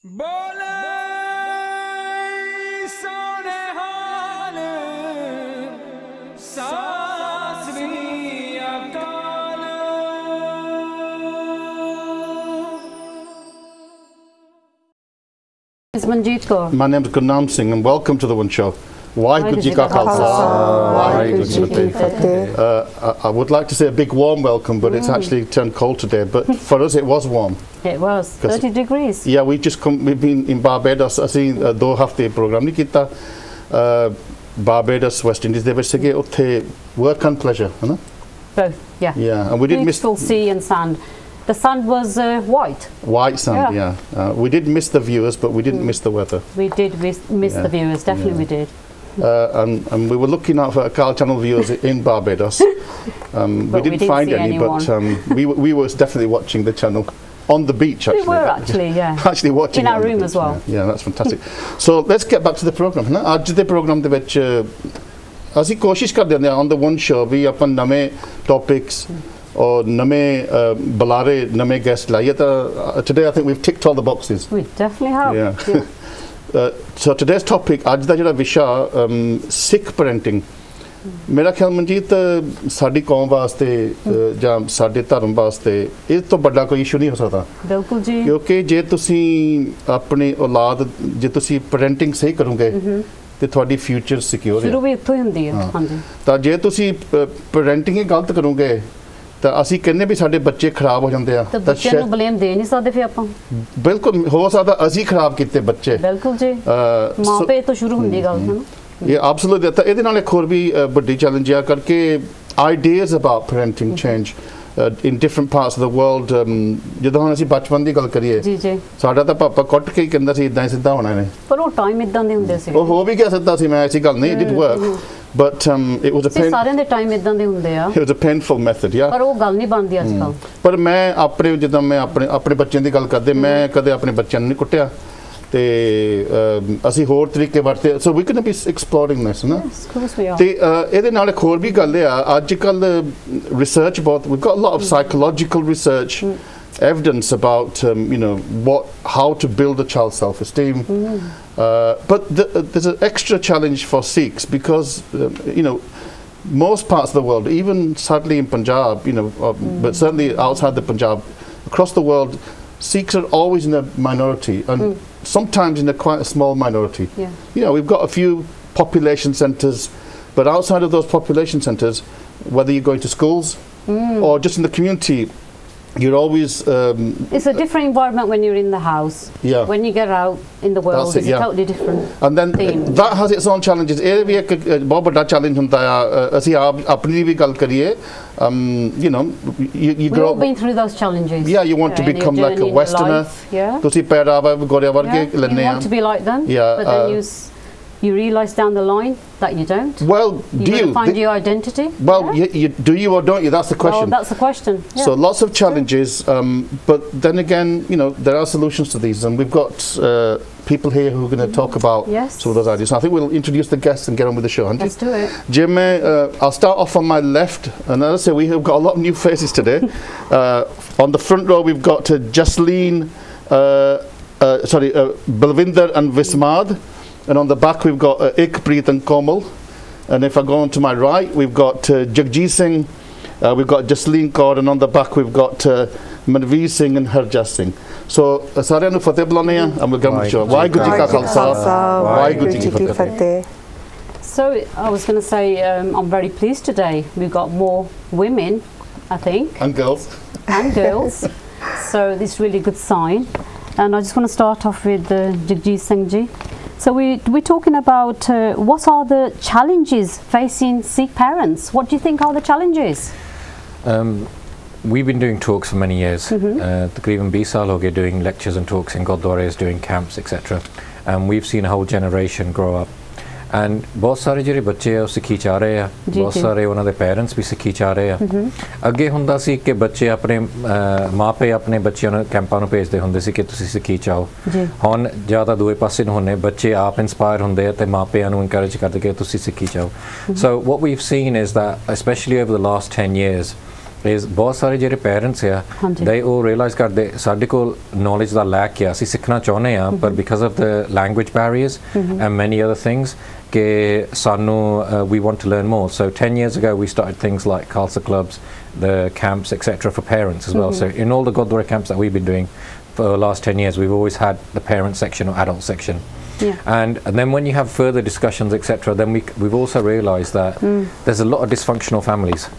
बोले सोने हाल सासरी अकाल। It's Manjeet Kaur. My name is Gurnam Singh and welcome to the One Show. Waheguru Ji Ka Khalsa, Waheguru Ji Ki Fateh. I would like to say a big warm welcome, but it's actually turned cold today. But for us, it was warm. It was 30 degrees. Yeah, we've been in Barbados. ਅਸੀਂ 2 ਹਫ਼ਤੇ programme ਨਹੀਂ ਕੀਤਾ Barbados, West Indies ਦੇ ਵਿੱਚ ਸੀਗੇ ਉੱਥੇ work and pleasure, ਹੈ ਨਾ? Both, yeah. Yeah, and we did miss beautiful sea and sand. The sand was white. White sand, yeah. We did miss the viewers, but we didn't miss the weather. We did miss the viewers, definitely we did. And we were looking out for Akaal Channel viewers in Barbados. We didn't find any, but we were definitely watching the channel on the beach. Actually, we were actually, yeah. Actually watching in our room as well. Yeah, that's fantastic. So let's get back to the program. Na ਅੱਜ ਦੇ program ਦੇ ਵਿੱਚ ਅਸੀਂ ਕੋਸ਼ਿਸ਼ ਕਰਦੇ ਹਾਂ on the One Show ਵੀ ਆਪਾਂ ਨਵੇਂ topics or ਨਵੇਂ ਬੁਲਾਰੇ ਨਵੇਂ guest ਲਾਈਏ ਤਾਂ today I think we've ticked all the boxes. We definitely have. Yeah. So today's topic ਅੱਜ ਦਾ ਜਿਹੜਾ ਵਿਸ਼ਾ Sikh parenting. ਮੇਰਾ ਖਿਆਲ ਮਨਜੀਤ ਸਾਡੀ ਕੌਮ ਵਾਸਤੇ ਜਾਂ ਸਾਡੇ ਧਰਮ ਵਾਸਤੇ ਇਸ ਤੋਂ ਵੱਡਾ ਕੋਈ ਇਸ਼ੂ ਨਹੀਂ ਹੋ ਸਕਦਾ। ਬਿਲਕੁਲ ਜੀ। ਕਿਉਂਕਿ ਜੇ ਤੁਸੀਂ ਆਪਣੀ ਔਲਾਦ ਜੇ ਤੁਸੀਂ ਪੈਰੈਂਟਿੰਗ ਸਹੀ ਕਰੋਗੇ ਤੇ ਤੁਹਾਡੀ ਫਿਊਚਰ ਸਿਕਿਉਰ ਹੈ। ਸ਼ੁਰੂ ਵੀ ਇੱਥੋਂ ਹੀ ਹੁੰਦੀ ਹੈ। ਹਾਂਜੀ। ਤਾਂ ਜੇ ਤੁਸੀਂ ਪੈਰੈਂਟਿੰਗ ਹੀ ਗਲਤ ਕਰੋਗੇ ਤਾਂ ਅਸੀਂ ਕਹਿੰਦੇ ਵੀ ਸਾਡੇ ਬੱਚੇ ਖਰਾਬ ਹੋ ਜਾਂਦੇ ਆ ਤਾਂ ਬੱਚਿਆਂ ਨੂੰ ਬਲੇਮ ਦੇ ਨਹੀਂ ਸਕਦੇ ਫਿਰ ਆਪਾਂ। ਬਿਲਕੁਲ ਹੋ ਸਕਦਾ ਅਸੀਂ ਖਰਾਬ ਕੀਤੇ ਬੱਚੇ। ਬਿਲਕੁਲ ਜੀ। ਮਾਪੇ ਤੋਂ ਸ਼ੁਰੂ ਹੁੰਦੀ ਗੱਲ ਹੈ ਨਾ। Yeah, absolutely. ਤਾਂ ਇਹਦੇ ਨਾਲ ਇੱਕ ਹੋਰ ਵੀ ਵੱਡੀ ਚੈਲੰਜ ਆ ਕਰਕੇ ideas about parenting change in different parts of the world. ਜਦੋਂ ਹੁਣ ਅਸੀਂ ਬਚਪਨ ਦੀ ਗੱਲ ਕਰੀਏ ਜੀ ਜੀ ਸਾਡਾ ਤਾਂ ਪਾਪਾ ਕੁੱਟ ਕੇ ਹੀ ਕਹਿੰਦਾ ਸੀ ਇਦਾਂ ਹੀ ਸਿੱਧਾ ਹੋਣਾ ਨੇ ਪਰ ਉਹ ਟਾਈਮ ਇਦਾਂ ਦੇ ਹੁੰਦੇ ਸੀ ਉਹ ਹੋ ਵੀ ਗਿਆ ਸਿੱਧਾ ਸੀ ਮੈਂ ਐਸੀ ਗੱਲ ਨਹੀਂ it did work but it was a ਸਾਰਿਆਂ ਦੇ ਟਾਈਮ ਇਦਾਂ ਦੇ ਹੁੰਦੇ ਆ it was a painful method yeah ਪਰ ਉਹ ਗੱਲ ਨਹੀਂ ਬਣਦੀ ਅੱਜ ਕੱਲ ਪਰ ਮੈਂ ਆਪਣੇ ਜਦੋਂ ਮੈਂ ਆਪਣੇ ਬੱਚਿਆਂ ਦੀ ਗੱਲ ਕਰਦੇ ਮੈਂ ਕਦੇ ਆਪਣੇ ਬੱਚਿਆਂ ਨੂੰ ਨਹੀਂ ਕੁੱਟਿਆ ਤੇ ਅਸੀਂ ਹੋਰ ਤਰੀਕੇ ਵਰਤੇ ਸੋ ਵੀ ਕੈਨ ਬੀ ਐਕਸਪਲੋਰਿੰਗ ਦਿਸ ਨਾ ਤੇ ਇਹਦੇ ਨਾਲ ਇੱਕ ਹੋਰ ਵੀ ਗੱਲ ਆ ਅੱਜ ਕੱਲ ਰਿਸਰਚ ਬਹੁਤ we've got a lot of psychological research evidence about how to build a child's self-esteem but there's an extra challenge for Sikhs because most parts of the world even sadly in Punjab but certainly outside the Punjab across the world Sikhs are always in a minority and sometimes in quite a small minority. Yeah. We've got a few population centres, but outside of those population centres, whether you're going to schools or just in the community, you're always... it's a different environment when you're in the house. Yeah. When you get out in the world, it's a totally different And then theme. That has its own challenges. ਇਹ ਵੀ ਇੱਕ ਬਹੁਤ ਵੱਡਾ challenge ਹੁੰਦਾ ਆ ਅਸੀਂ ਆਪਣੀ ਵੀ ਗੱਲ ਕਰੀਏ you grow up. We've been through those challenges. Yeah, you want to become like a Westerner. Yeah. ਤੁਸੀਂ ਪਹਿਰਾਵਾ ਗੋਰਿਆਂ ਵਰਗੇ ਲੈਣੇ ਆ. You want to be like them. Yeah. But then you realise down the line that you don't. Well, do you find your identity? Well, you do you or don't you? That's the question. Well, that's the question. Yeah. So lots of challenges, but then again, there are solutions to these, and we've got people here who are going to talk about some of those ideas. So I think we'll introduce the guests and get on with the show. Let's do it. Jim, I'll start off on my left, and as I say, we have got a lot of new faces today. On the front row, we've got Jasleen, Balvinder and Vismad. And on the back we've got Ikpreet and Komal. And if I go on to my right, we've got Jagjit Singh, we've got Jasleen Kaur, and on the back we've got Manveer Singh and Harjas Singh. So ਸਾਰਿਆਂ ਨੂੰ ਫਤਿਹ ਬੁਲਾਉਂਦੇ ਆ and we'll get on with the show. Waheguru ji ਕਾ ਖਾਲਸਾ ਵਾਹਿਗੁਰੂ ਜੀ ਕੀ ਫਤਿਹ. So I was going to say I'm very pleased today. We've got more women, I think. And girls. And girls. So this is really good sign. And I just want to start off with Jagjit Singh ji. So we're talking about what are the challenges facing Sikh parents? What do you think are the challenges? We've been doing talks for many years. Takriban 20 saal ho gaye doing lectures and talks in gurdwaras, doing camps, etc. And we've seen a whole generation grow up. And बहुत सारे ਜਿਹੜੇ ਬੱਚੇ ਆ ਉਹ ਸਿੱਖੀ ਚਾਹ ਰਹੇ ਆ ਬਹੁਤ ਸਾਰੇ ਉਹਨਾਂ ਦੇ ਪੇਰੈਂਟਸ ਵੀ ਸਿੱਖੀ ਚਾਹ ਰਹੇ ਆ ਅੱਗੇ ਹੁੰਦਾ ਸੀ ਕਿ ਬੱਚੇ ਆਪਣੇ ਮਾਪੇ ਆਪਣੇ ਬੱਚਿਆਂ ਨੂੰ ਕੈਂਪਾਂ ਨੂੰ ਭੇਜਦੇ ਹੁੰਦੇ ਸੀ ਕਿ ਤੁਸੀਂ ਸਿੱਖੀ ਚਾਹੋ ਹੁਣ ਜ਼ਿਆਦਾ ਦੂਏ ਪਾਸੇ ਨੂੰ ਹੁੰਨੇ ਬੱਚੇ ਆਪ ਇਨਸਪਾਇਰ ਹੁੰਦੇ ਆ ਤੇ ਮਾਪਿਆਂ ਨੂੰ ਇਨਕਰੇਜ ਕਰਦੇ ਕਿ ਤੁਸੀਂ ਸਿੱਖੀ ਚਾਹੋ so what we've seen is that especially over the last 10 years is बहुत सारे ਜਿਹੜੇ parents ਆ they all realize ਕਰਦੇ ਸਾਡੇ ਕੋਲ knowledge ਦਾ lack ਆ ਅਸੀਂ ਸਿੱਖਣਾ ਚਾਹੁੰਦੇ ਆ but because of the language barriers and many other things ਕਿ ਸਾਨੂੰ we want to learn more. So 10 years ago we started things like Khalsa clubs, the camps, etc. for parents as well. So in all the Gurdwara camps that we've been doing for the last 10 years, we've always had the parent section or adult section. And then when you have further discussions, etc., then we've also realised that there's a lot of dysfunctional families.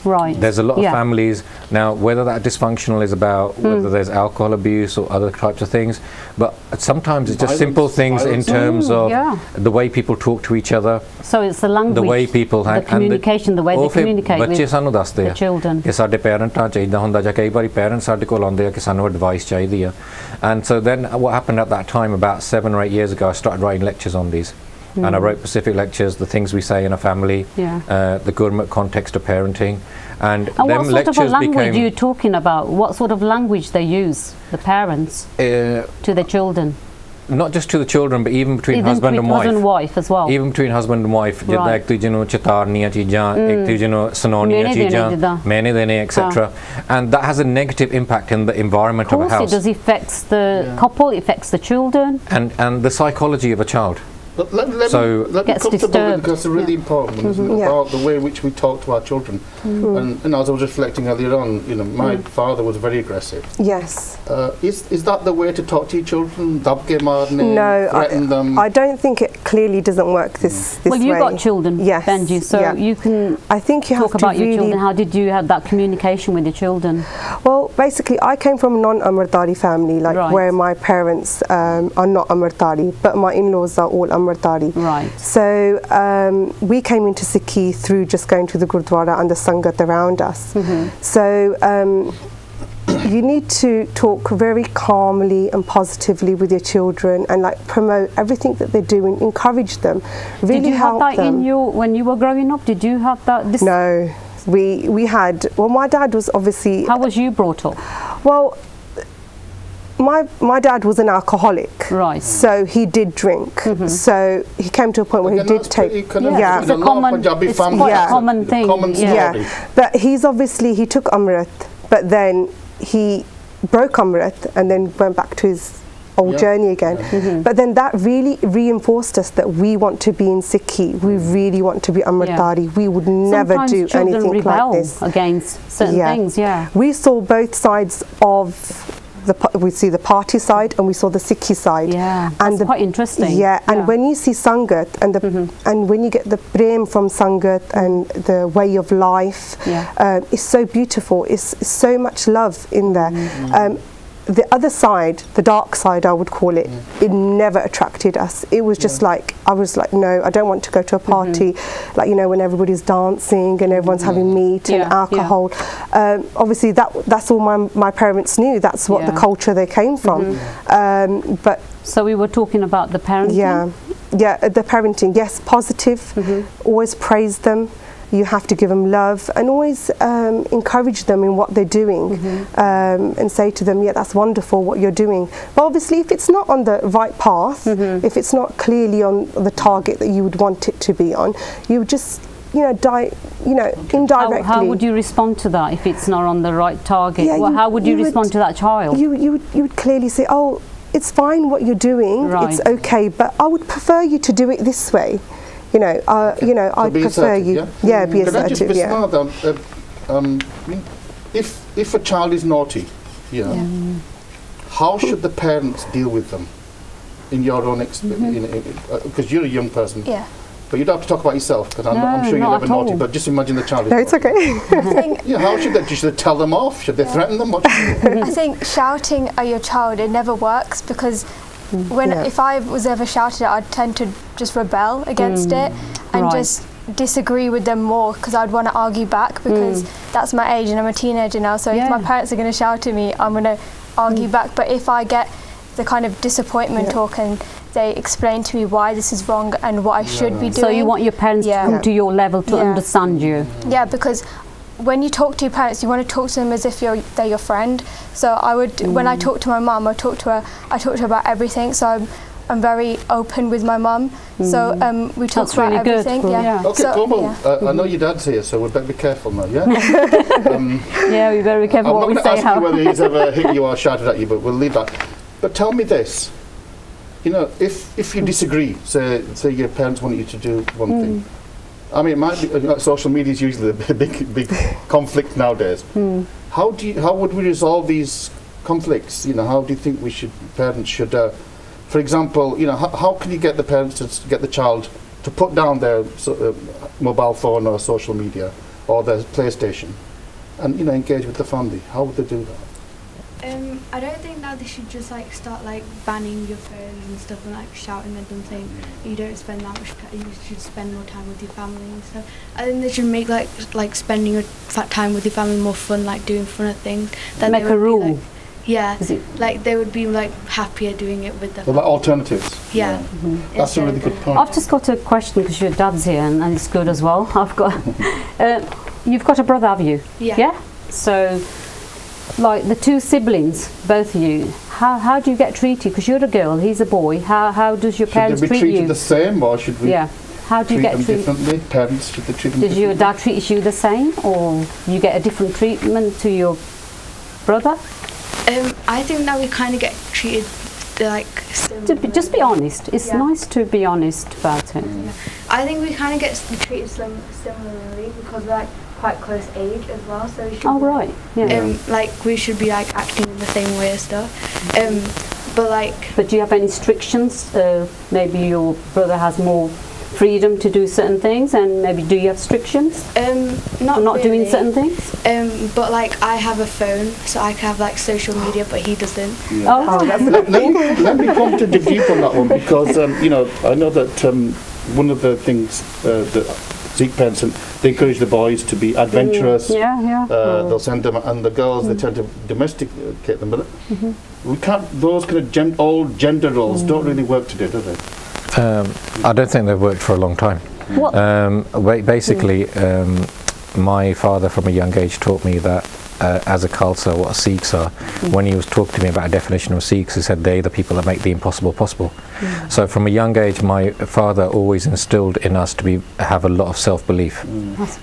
Right. There's a lot of families now, whether that dysfunctional is about whether there's alcohol abuse or other types of things, but sometimes it's just simple things in terms of the way people talk to each other. So it's the language, the way people the communication, the way they communicate with the children. ਕਿ ਸਾਡੇ ਪੈਰੈਂਟਾਂ ਚਾਹੀਦਾ ਹੁੰਦਾ ਜਾਂ ਕਈ ਵਾਰੀ parents ਸਾਡੇ ਕੋਲ ਆਉਂਦੇ ਆ ਕਿ ਸਾਨੂੰ ਐਡਵਾਈਸ ਚਾਹੀਦੀ ਆ. And so then what happened at that time, about 7 or 8 years ago, I started writing lectures on these. And I wrote specific lectures, the things we say in a family, the Gurmat context of parenting, and them what sort of a language became, are you talking about? What sort of language they use, the parents, to the children? Not just to the children, but even between husband and wife. Husband and wife as well. Even between husband and wife, ਜਿੱਦਾਂ ਇੱਕ ਦੂਜੇ ਨੂੰ ਚਿਤਾਰਨੀਆਂ ਚੀਜ਼ਾਂ, ਇੱਕ ਦੂਜੇ ਨੂੰ ਸੁਣਾਉਣੀਆਂ ਚੀਜ਼ਾਂ, ਮੈਨੇ ਦੇਣੇ, etc. And that has a negative impact in the environment of a house. Of course, it affects the couple, it affects the children, and the psychology of a child. But let me come to the because it's really important about the way in which we talk to our children. And as I was reflecting earlier on, you know, my father was very aggressive. Yes. Is that the way to talk to your children? No, threaten them? I don't think it clearly doesn't work this way. Well, you've got children, Benji, so you can I think you talk have about to your really children. How did you have that communication with your children? Well, basically, I came from a non-Amritari family, like where my parents are not Amritari, but my in-laws are all Amritari. Right. So we came into Sikhi through just going to the Gurdwara and the Sangat around us. So you need to talk very calmly and positively with your children and like promote everything that they're doing, encourage them, really did you help have that them. when you were growing up? Did you have that? No, we had. Well, my dad was obviously. How was you brought up? Well, my dad was an alcoholic, right? So he did drink. So he came to a point where he did take. It's a common, Punjabi it's family. quite a common thing. But he took Amrit, but then he broke Amrit and then went back to his old journey again. But then that really reinforced us that we want to be in Sikhi. We really want to be Amritari. We would never do anything like this. Against certain things. We saw both sides of. We see the party side and we saw the Sikhi side. And quite interesting. And when you see Sangat and when you get the prem from Sangat and the way of life, it's so beautiful. It's so much love in there. The other side, the dark side, I would call it, it never attracted us. It was just like, I was like, no, I don't want to go to a party, like, you know, when everybody's dancing and everyone's having meat and alcohol. Obviously, that's all my parents knew. That's what the culture they came from. But so we were talking about the parenting? The parenting, yes, positive, always praise them. You have to give them love and always encourage them in what they're doing and say to them, that's wonderful what you're doing. But obviously if it's not on the right path, if it's not clearly on the target that you would want it to be on, you would just indirectly. How would you respond to that if it's not on the right target? How would you respond to that child? You would clearly say, oh, it's fine what you're doing, it's okay, but I would prefer you to do it this way. I prefer you. Be assertive. If a child is naughty, how should the parents deal with them? In your own experience, because you're a young person. But you don't have to talk about yourself, because I'm sure you're never naughty. But just imagine the child. No, it's okay. I think how should they? Should they tell them off? Should they threaten them? I think shouting at your child, it never works, because if I was ever shouted at, I'd tend to just rebel against it and just disagree with them more, because I'd want to argue back, because that's my age and I'm a teenager now. So if my parents are going to shout at me, I'm going to argue back. But if I get the kind of disappointment talk and they explain to me why this is wrong and what I should be doing. So you want your parents to come to your level to understand you? Yeah, because when you talk to your parents, you want to talk to them as if they're your friend. So I would, when I talk to my mum, I talk to her about everything. So I'm very open with my mum. So we talk about really good. everything. Yeah. Okay, So, Como, yeah. I know your dad's here, so we better be careful now, yeah? Yeah, we better be careful I'm what we not going say. to ask you whether he's ever hit you or shouted at you, but we'll leave that. But tell me this, you know, if you disagree, say your parents want you to do one thing, I mean, it might be, social media is usually a big conflict nowadays. How would we resolve these conflicts? You know, how do you think parents should, for example, you know, how can you get the parents to get the child to put down their mobile phone or social media or their PlayStation and, you know, engage with the family? How would they do that? I don't think that they should just like start like banning your phones and stuff and like shouting at them saying you don't spend that much time, you should spend more time with your family and stuff. I think they should make like spending your time with your family more fun, like doing funner things. That Make a rule. Like, yeah, like they would be like happier doing it with the Well, like alternatives. yeah. That's a really good point. I've just got a question because your dad's here and it's good as well. I've got, you've got a brother, have you? Yeah. Yeah. So, like the two siblings, both of you, how do you get treated? Because you're a girl, he's a boy. How does your parents should they be treat treated you? the same, or should we How do you treat get them treated? differently? Parents, should they treat them Does your differently? dad treat you the same, or you get a different treatment to your brother? I think that we kind of get treated like similarly. Just be honest. It's nice to be honest about it. I think we kind of get treated similarly because we're like quite close age as well. So we should Oh be, right, yeah. like we should be like acting in the same way and stuff. But like. But do you have any restrictions? Maybe your brother has more freedom to do certain things, and maybe do you have restrictions? Not Not doing really. certain things? But like I have a phone, so I can have like social media, but he doesn't. Oh, Let me come to dig deep on that one because you know, I know that one of the things that Sikh parents, they encourage the boys to be adventurous. They'll send them, and the girls they tend to domesticate them. But we can't. Those kind of old gender roles don't really work today, do they? I don't think they've worked for a long time. What? Basically, my father from a young age taught me that as a Khalsa, what Sikhs are. When he was talking to me about a definition of Sikhs, he said they're the people that make the impossible possible. So from a young age, my father always instilled in us to have a lot of self-belief,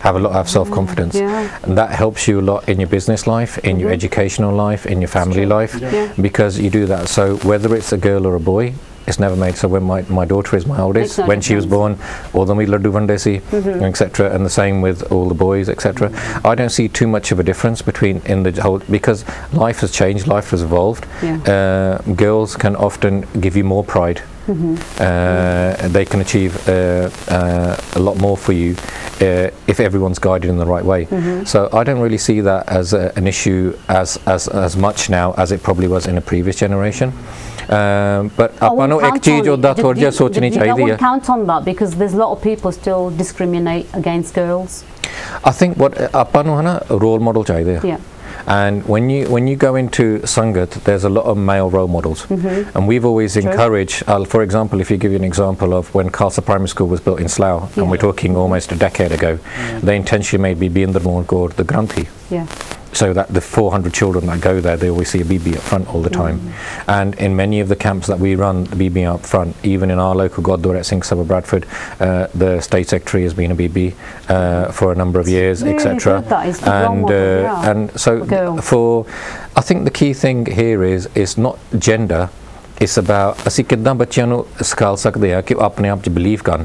have a lot of self-confidence. And that helps you a lot in your business life, in your educational life, in your family life, because you do that. So whether it's a girl or a boy, it's never made. So when my daughter is my oldest, when she was born, all the laddu vande si, etc., and the same with all the boys, etc. I don't see too much of a difference between in the whole, because life has changed, life has evolved. Girls can often give you more pride. They can achieve a lot more for you if everyone's guided in the right way. So I don't really see that as an issue as much now as it probably was in a previous generation. But ਆਪਾਂ ਨੂੰ ਇੱਕ ਚੀਜ਼ ਉਹਦਾ ਥੋੜਾ ਜਿਹਾ ਸੋਚਣੀ ਚਾਹੀਦੀ ਹੈ. I won't count on that because there's a lot of people still discriminate against girls. I think what ਆਪਾਂ ਨੂੰ ਹੈ ਨਾ role model ਚਾਹੀਦੇ ਆ. And when you go into Sangat, there's a lot of male role models, and we've always encouraged. For example, if you give you an example of when Khalsa Primary School was built in Slough, and we're talking almost a decade ago, they intentionally made Bibinder Mohan Gaur the Granthi. So that the 400 children that go there, they always see a BB up front all the time. And in many of the camps that we run, the BB up front, even in our local Gurdwara at Singh Sabha Bradford, the state secretary has been a BB for a number of years, etc. And so I think the key thing here is not gender. It's about ਅਸੀਂ ਕਿੱਦਾਂ ਬੱਚਿਆਂ ਨੂੰ ਸਿਖਾ ਸਕਦੇ ਆ ਕਿ ਆਪਣੇ ਆਪ 'ਚ believe ਕਰਨ.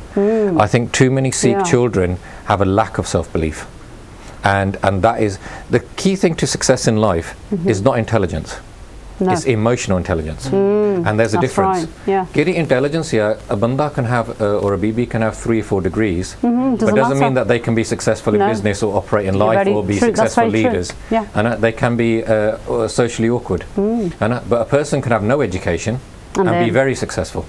I think too many Sikh children have a lack of self-belief. And that is the key thing to success in life is not intelligence. It's emotional intelligence. And there's a difference. Getting intelligence here, a banda can have or a BB can have 3 or 4 degrees, but doesn't mean that they can be successful in business or operate in life or be successful leaders. And they can be socially awkward. But a person can have no education and be very successful.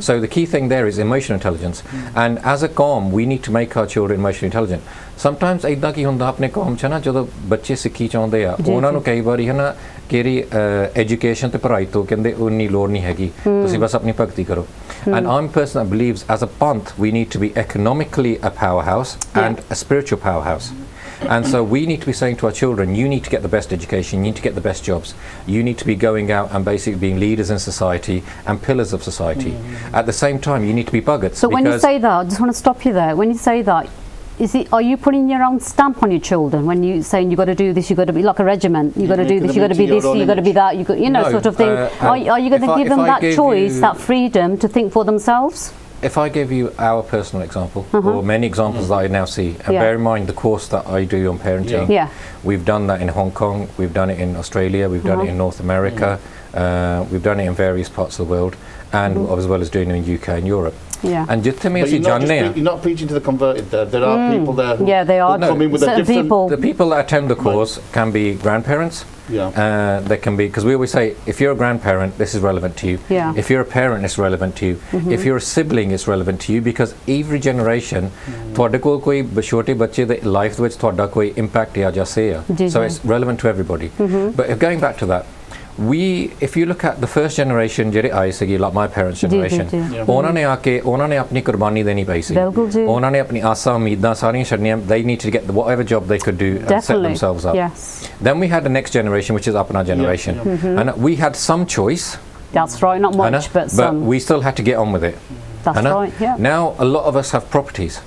So the key thing there is emotional intelligence. And as a qawm, we need to make our children emotionally intelligent. Sometimes ਇਦਾਂ ਕੀ ਹੁੰਦਾ ਆਪਣੇ ਕੌਮ 'ਚ ਨਾ ਜਦੋਂ ਬੱਚੇ ਸਿੱਖੀ ਚਾਹੁੰਦੇ ਆ ਉਹਨਾਂ ਨੂੰ ਕਈ ਵਾਰੀ ਹੈ ਨਾ ਕਿਹੜੀ ਐਜੂਕੇਸ਼ਨ ਤੇ ਪੜ੍ਹਾਈ ਤੋਂ ਕਹਿੰਦੇ ਉਨੀ ਲੋੜ ਨਹੀਂ ਹੈਗੀ ਤੁਸੀਂ ਬਸ ਆਪਣੀ ਭਗਤੀ ਕਰੋ. And I'm a person that believes as a panth we need to be economically a powerhouse and a spiritual powerhouse. And so we need to be saying to our children, you need to get the best education, you need to get the best jobs, you need to be going out and basically being leaders in society and pillars of society. At the same time, you need to be buggered. So when you say that, I just want to stop you there. When you say that, are you putting your own stamp on your children when you saying you got to do this, you got to be like a regiment, you got to do this, you got to be this, you got to be that, no, sort of thing? Are you going to give them that choice, that freedom to think for themselves? If I give you our personal example, or many examples that I now see, and bear in mind the course that I do on parenting, we've done that in Hong Kong, we've done it in Australia, we've done it in North America, we've done it in various parts of the world, and as well as doing it in UK and Europe. And you're not preaching to the converted there. There are people there who they are coming with a different... The people that attend the course can be grandparents. They can be, because we always say, if you're a grandparent, this is relevant to you. If you're a parent, it's relevant to you. If you're a sibling, it's relevant to you, because every generation, ਤੁਹਾਡੇ ਕੋਲ ਕੋਈ ਛੋਟੇ ਬੱਚੇ ਦੇ life ਵਿੱਚ ਤੁਹਾਡਾ ਕੋਈ impact ਆ ਜਾਂ ਸੇ ਆ. So it's relevant to everybody. But going back to that, if you look at the first generation, ਜਿਹੜੇ ਆਏ ਸੀਗੇ, like my parents' generation, ਉਹਨਾਂ ਨੇ ਆ ਕੇ ਉਹਨਾਂ ਨੇ ਆਪਣੀ ਕੁਰਬਾਨੀ ਦੇਣੀ ਪਈ ਸੀ. ਉਹਨਾਂ ਨੇ ਆਪਣੀ ਆਸਾਂ ਉਮੀਦਾਂ ਸਾਰੀਆਂ ਛੱਡਣੀਆਂ. They need to get whatever job they could do and set themselves up. Then we had the next generation, which is ਆਪਣਾ generation, and we had some choice. That's right, not much, but some. But we still had to get on with it. That's right, Now a lot of us have properties.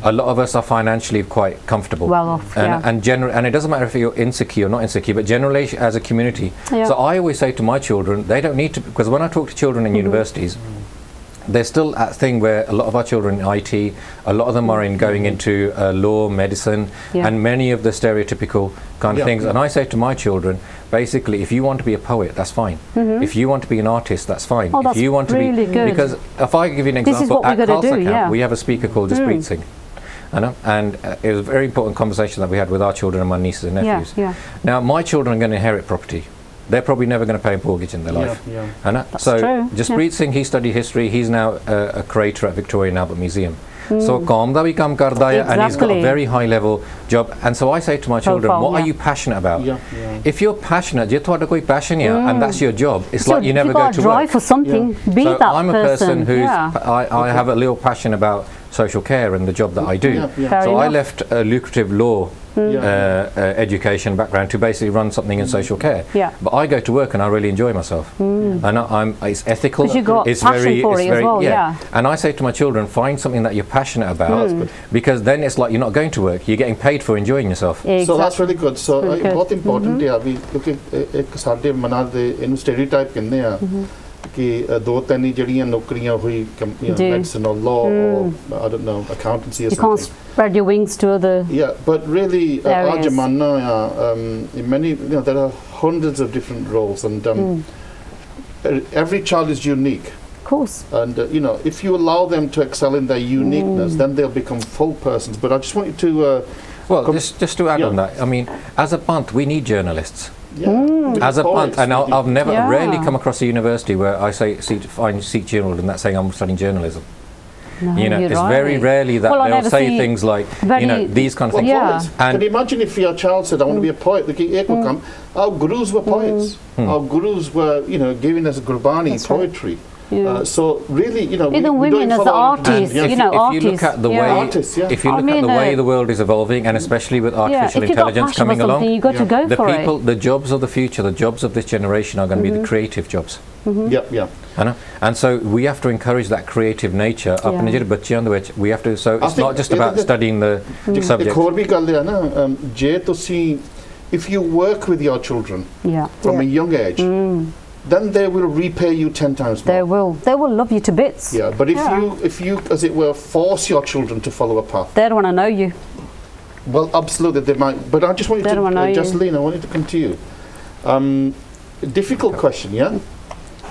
A lot of us are financially quite comfortable, well off, and it doesn't matter if you're insecure or not insecure, but generally as a community. So I always say to my children, they don't need to, because when I talk to children in universities, there's still a thing where a lot of our children in IT, a lot of them are going into law, medicine, and many of the stereotypical kind of things. And I say to my children, basically, if you want to be a poet, that's fine. If you want to be an artist, that's fine. Oh, that's if you want to really be, good. because if I give you an example, at Akaal Takht, we have a speaker called Jaspreet Singh. And it was a very important conversation that we had with our children and my nieces and nephews. Now, my children are going to inherit property. They're probably never going to pay a mortgage in their life. So Jaspreet Singh, he studied history. He's now a curator at Victoria and Albert Museum. So kaam da bhi kam karda hai, and he's got a very high level job. And so I say to my children, what are you passionate about? If you're passionate, je thoda koi passion hai, and that's your job, it's like you never go to work. Drive for something, be so that I'm a person who's I have a little passion about social care and the job that I do. So I left a lucrative law education background to basically run something in social care. But I go to work and I really enjoy myself. And it's ethical. It's very, And I say to my children, find something that you're passionate about, because then it's like you're not going to work, you're getting paid for enjoying yourself. So that's really good. So बहुत important है अभी क्योंकि एक साढ़े मना दे इन stereotype कहने हैं कि दो तीन जड़ियां नौकरियां हुई medicine or law or I don't know accountancy or something. You can't spread your wings to other. But really our jamana in many there are hundreds of different roles, and every child is unique. Of course. And if you allow them to excel in their uniqueness, then they'll become full persons. But I just want you to just to add on that, I mean, as a punt, we need journalists. As a punt, and I've never rarely come across a university where I say find Sikh journalism that's saying I'm studying journalism. No, it's very rarely that they'll say things like these kind of things. And can you imagine if your child said I want to be a poet? Our gurus were poets. Our gurus were giving us Gurbani poetry. So really, even women as artists, if you look at the way, if you look at the way the world is evolving, and especially with artificial intelligence coming along, you got to go for it. The jobs of the future, the jobs of this generation are going to be the creative jobs. And so we have to encourage that creative nature. We have to. So it's not just about studying the subject. If you work with your children from a young age, then they will repay you 10 times more. They will love you to bits. But if you as it were force your children to follow a path, they don't want to know you. Well, absolutely they might, but I just want you to Jocelyn, I wanted to come to you. Difficult question,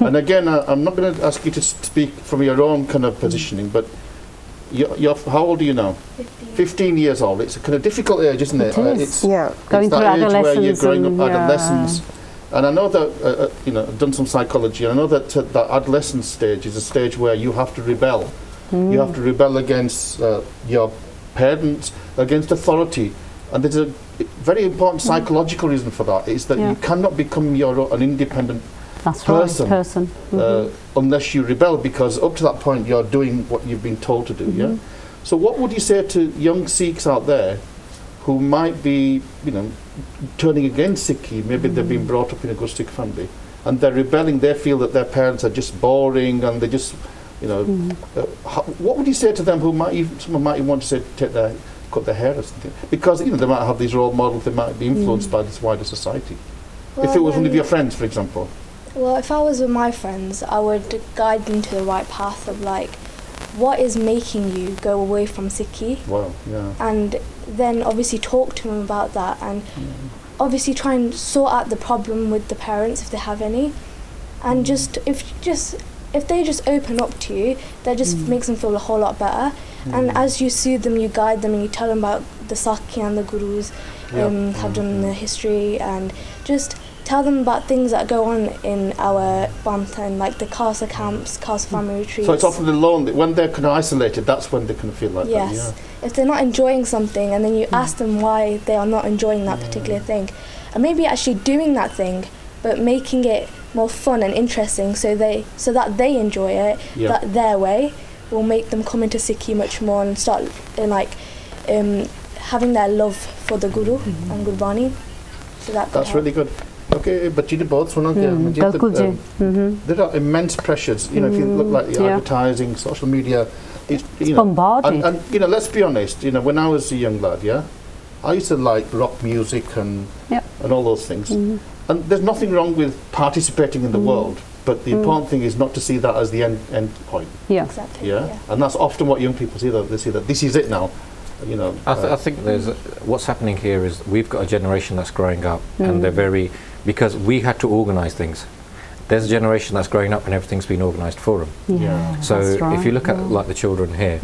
and again I'm not going to ask you to speak from your own kind of positioning, but you're how old are you now? 15 years old. It's a kind of difficult age, isn't it? It's going through adolescence, where you're growing up adolescence. And I know that, I've done some psychology, and I know that that adolescence stage is a stage where you have to rebel. You have to rebel against your parents, against authority. And there's a very important psychological reason for that, is that you cannot become an independent person unless you rebel, because up to that point you're doing what you've been told to do. So what would you say to young Sikhs out there who might be, turning against Sikhi. Maybe they've been brought up in a good Sikh family, and they're rebelling. They feel that their parents are just boring, and they just, what would you say to them? Someone might even want to say, cut their hair or something, because they might have these role models. They might be influenced by this wider society. Well, if it was one of your friends, for example. Well, if I was with my friends, I would guide them to the right path of what is making you go away from Sikhi? Wow, yeah. And then obviously talk to them about that, and obviously try and sort out the problem with the parents if they have any, and if they just open up to you, that just makes them feel a whole lot better. And as you soothe them, you guide them, and you tell them about the Sakhi and the Gurus have done in the history, and just tell them about things that go on in our Bantha, and the Khalsa camps, Khalsa family retreats. So it's often the lonely, when they're kind of isolated, that's when they can feel like that. Yes. If they're not enjoying something, and then you ask them why they are not enjoying that particular thing, and maybe actually doing that thing, but making it more fun and interesting, so that they enjoy it, that their way will make them come into Sikhi much more and start having their love for the Guru and Gurbani. So that's really good. Okay, but you both there are immense pressures. If you look like the advertising, social media, it's bombarded. And let's be honest. When I was a young lad, I used to like rock music and all those things. And there's nothing wrong with participating in the world, but the important thing is not to see that as the end point. Yeah, exactly. Yeah, and that's often what young people see. That they see that this is it now. I think what's happening here is we've got a generation that's growing up, and they're because we had to organise things. There's a generation that's growing up and everything's been organised for them. Yeah. So if you look at the children here,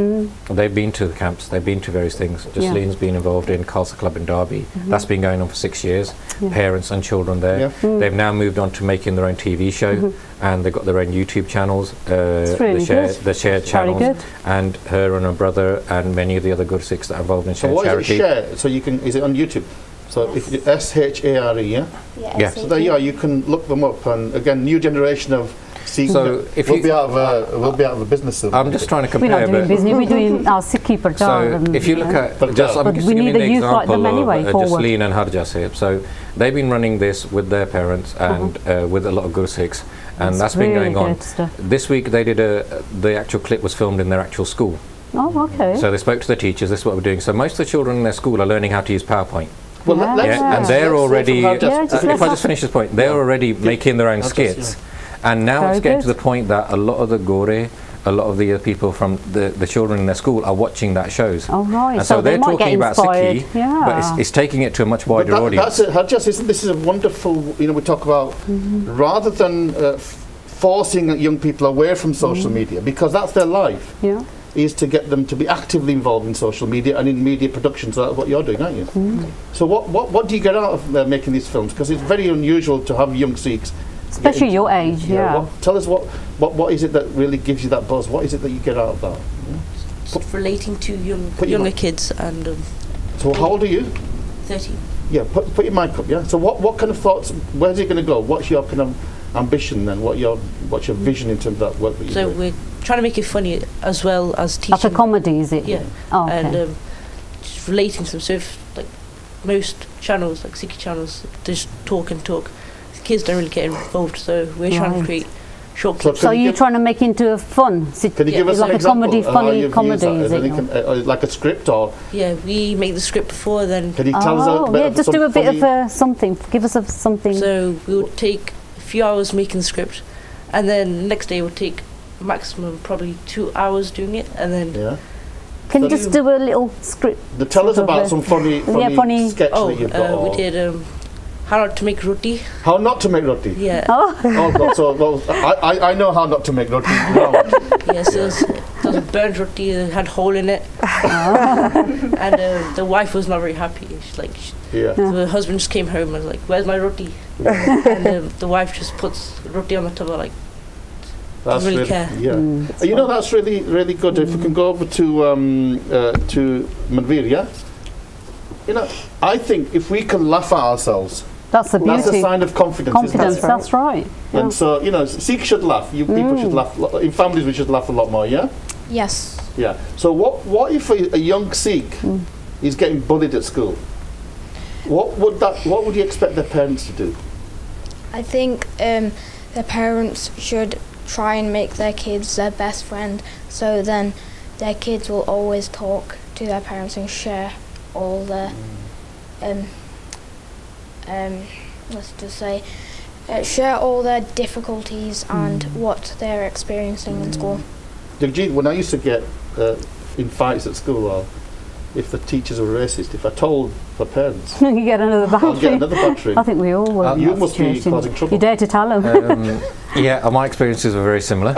they've been to the camps, they've been to various things. Jaslene's been involved in Khalsa Club in Derby. That's been going on for 6 years. Parents and children there. They've now moved on to making their own TV show, and they've got their own YouTube channels. The shared channels, and her and her brother and many of the other good Sikhs that are involved in shared charity. Share? So is it on YouTube? So if you SHARE, Yeah. So there you are. You can look them up, and again, new generation of Sikhs. So if we'll be out of a business. I'm just trying to compare. We're not doing business. We're doing our Sikhi Prachar. So if you look at I'm just we giving need the the youth like them example anyway, of Jasleen and Harja Sahib. So they've been running this with their parents and with a lot of Guru Sikhs, and that's been going on. This week they did the actual clip was filmed in their actual school. Oh, okay. So they spoke to the teachers. This is what we're doing. So most of the children in their school are learning how to use PowerPoint. Well, and they're already. If I just finish this point, they're already making their own skits, and now it's getting to the point that a lot of the Gore, a lot of the people from the children in their school are watching that shows. Oh right, and so they they're might talking about inspired. Sikhi, but it's taking it to a much wider audience. This is a wonderful. We talk about rather than forcing young people away from social media, because that's their life. Yeah. Is to get them to be actively involved in social media and in media production. So that's what you're doing, aren't you? So what do you get out of making these films? Because it's very unusual to have young Sikhs, especially your age. Tell us what is it that really gives you that buzz? What is it that you get out of that? Relating to younger kids and. So how old are you? 13. Yeah, put your mic up. Yeah. So what kind of thoughts? Where's it going to go? What's your kind of ambition then? What's your vision in terms of that work that you do? So we're trying to make it funny as well as teaching. Like a comedy, is it? Yeah. Oh, okay. And just relating to them. So if most channels, like Sikh channels, they just talk and talk. The kids don't really get involved. So we're trying to create short clips. So you're trying to make into a fun? Can you give us like an example? funny comedy? Is it? Like a script or? Yeah, we make the script before then. Can you tell us a bit? Just do a bit of something. Give us something. So we would take a few hours making the script, and then next day we'll take maximum probably 2 hours doing it, and then can you just do a little script? Tell us about some funny sketch that you've got. We did how not to make roti. How not to make roti? Yeah. Oh God, so I know how not to make roti. Yes, there's a burnt roti that had a hole in it, and the wife was not very happy. She's like, the husband just came home and was like, "Where's my roti?" And the wife just puts roti on the table like. That's really care. Yeah. That's really, really good. If we can go over to Manveer, I think if we can laugh at ourselves, that's the beauty. That's a sign of confidence. Confidence, that's right. Yeah. And so, Sikhs should laugh. People should laugh. In families, we should laugh a lot more. Yeah. Yes. Yeah. So what if a young Sikh he's getting bullied at school. What would you expect their parents to do? I think their parents should try and make their kids their best friend, so then their kids will always talk to their parents and share all their let's just say share all their difficulties and what they're experiencing in school. Jagjit, when I used to get in fights at school, or if the teachers were racist, if I told my parents, You get another I'll get battery. another battering. I think we all were. in You that must be situation. causing trouble. You dare to tell them. Yeah, my experiences were very similar,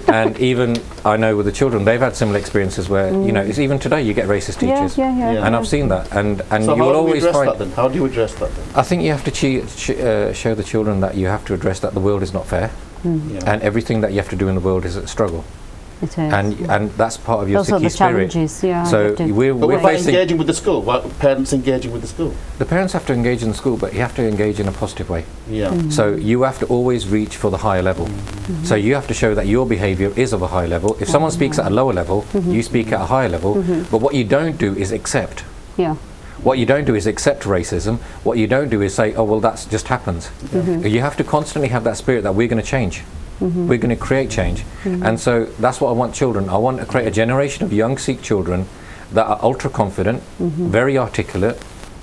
and even I know with the children, they've had similar experiences where you know, it's even today you get racist teachers, Yeah. and I've seen that, and So you how will do we always address find. that then? How do you address that then? I think you have to show the children that you have to address that the world is not fair, Yeah. and everything that you have to do in the world is a struggle, It is. and that's part of your Those are Sikhi the spirit. challenges. Yeah. I So get it. But we're what about facing. engaging with the school? What parents engaging with the school? The parents have to engage in the school, but you have to engage in a positive way. Yeah. So you have to always reach for the higher level. So you have to show that your behaviour is of a high level. If someone speaks at a lower level, you speak at a higher level. But what you don't do is accept. Yeah. What you don't do is accept racism. What you don't do is say, oh, well, that just happens. You have to constantly have that spirit that we're going to change. We're going to create change. And so that's what I want children. I want to create a generation of young Sikh children that are ultra confident, very articulate,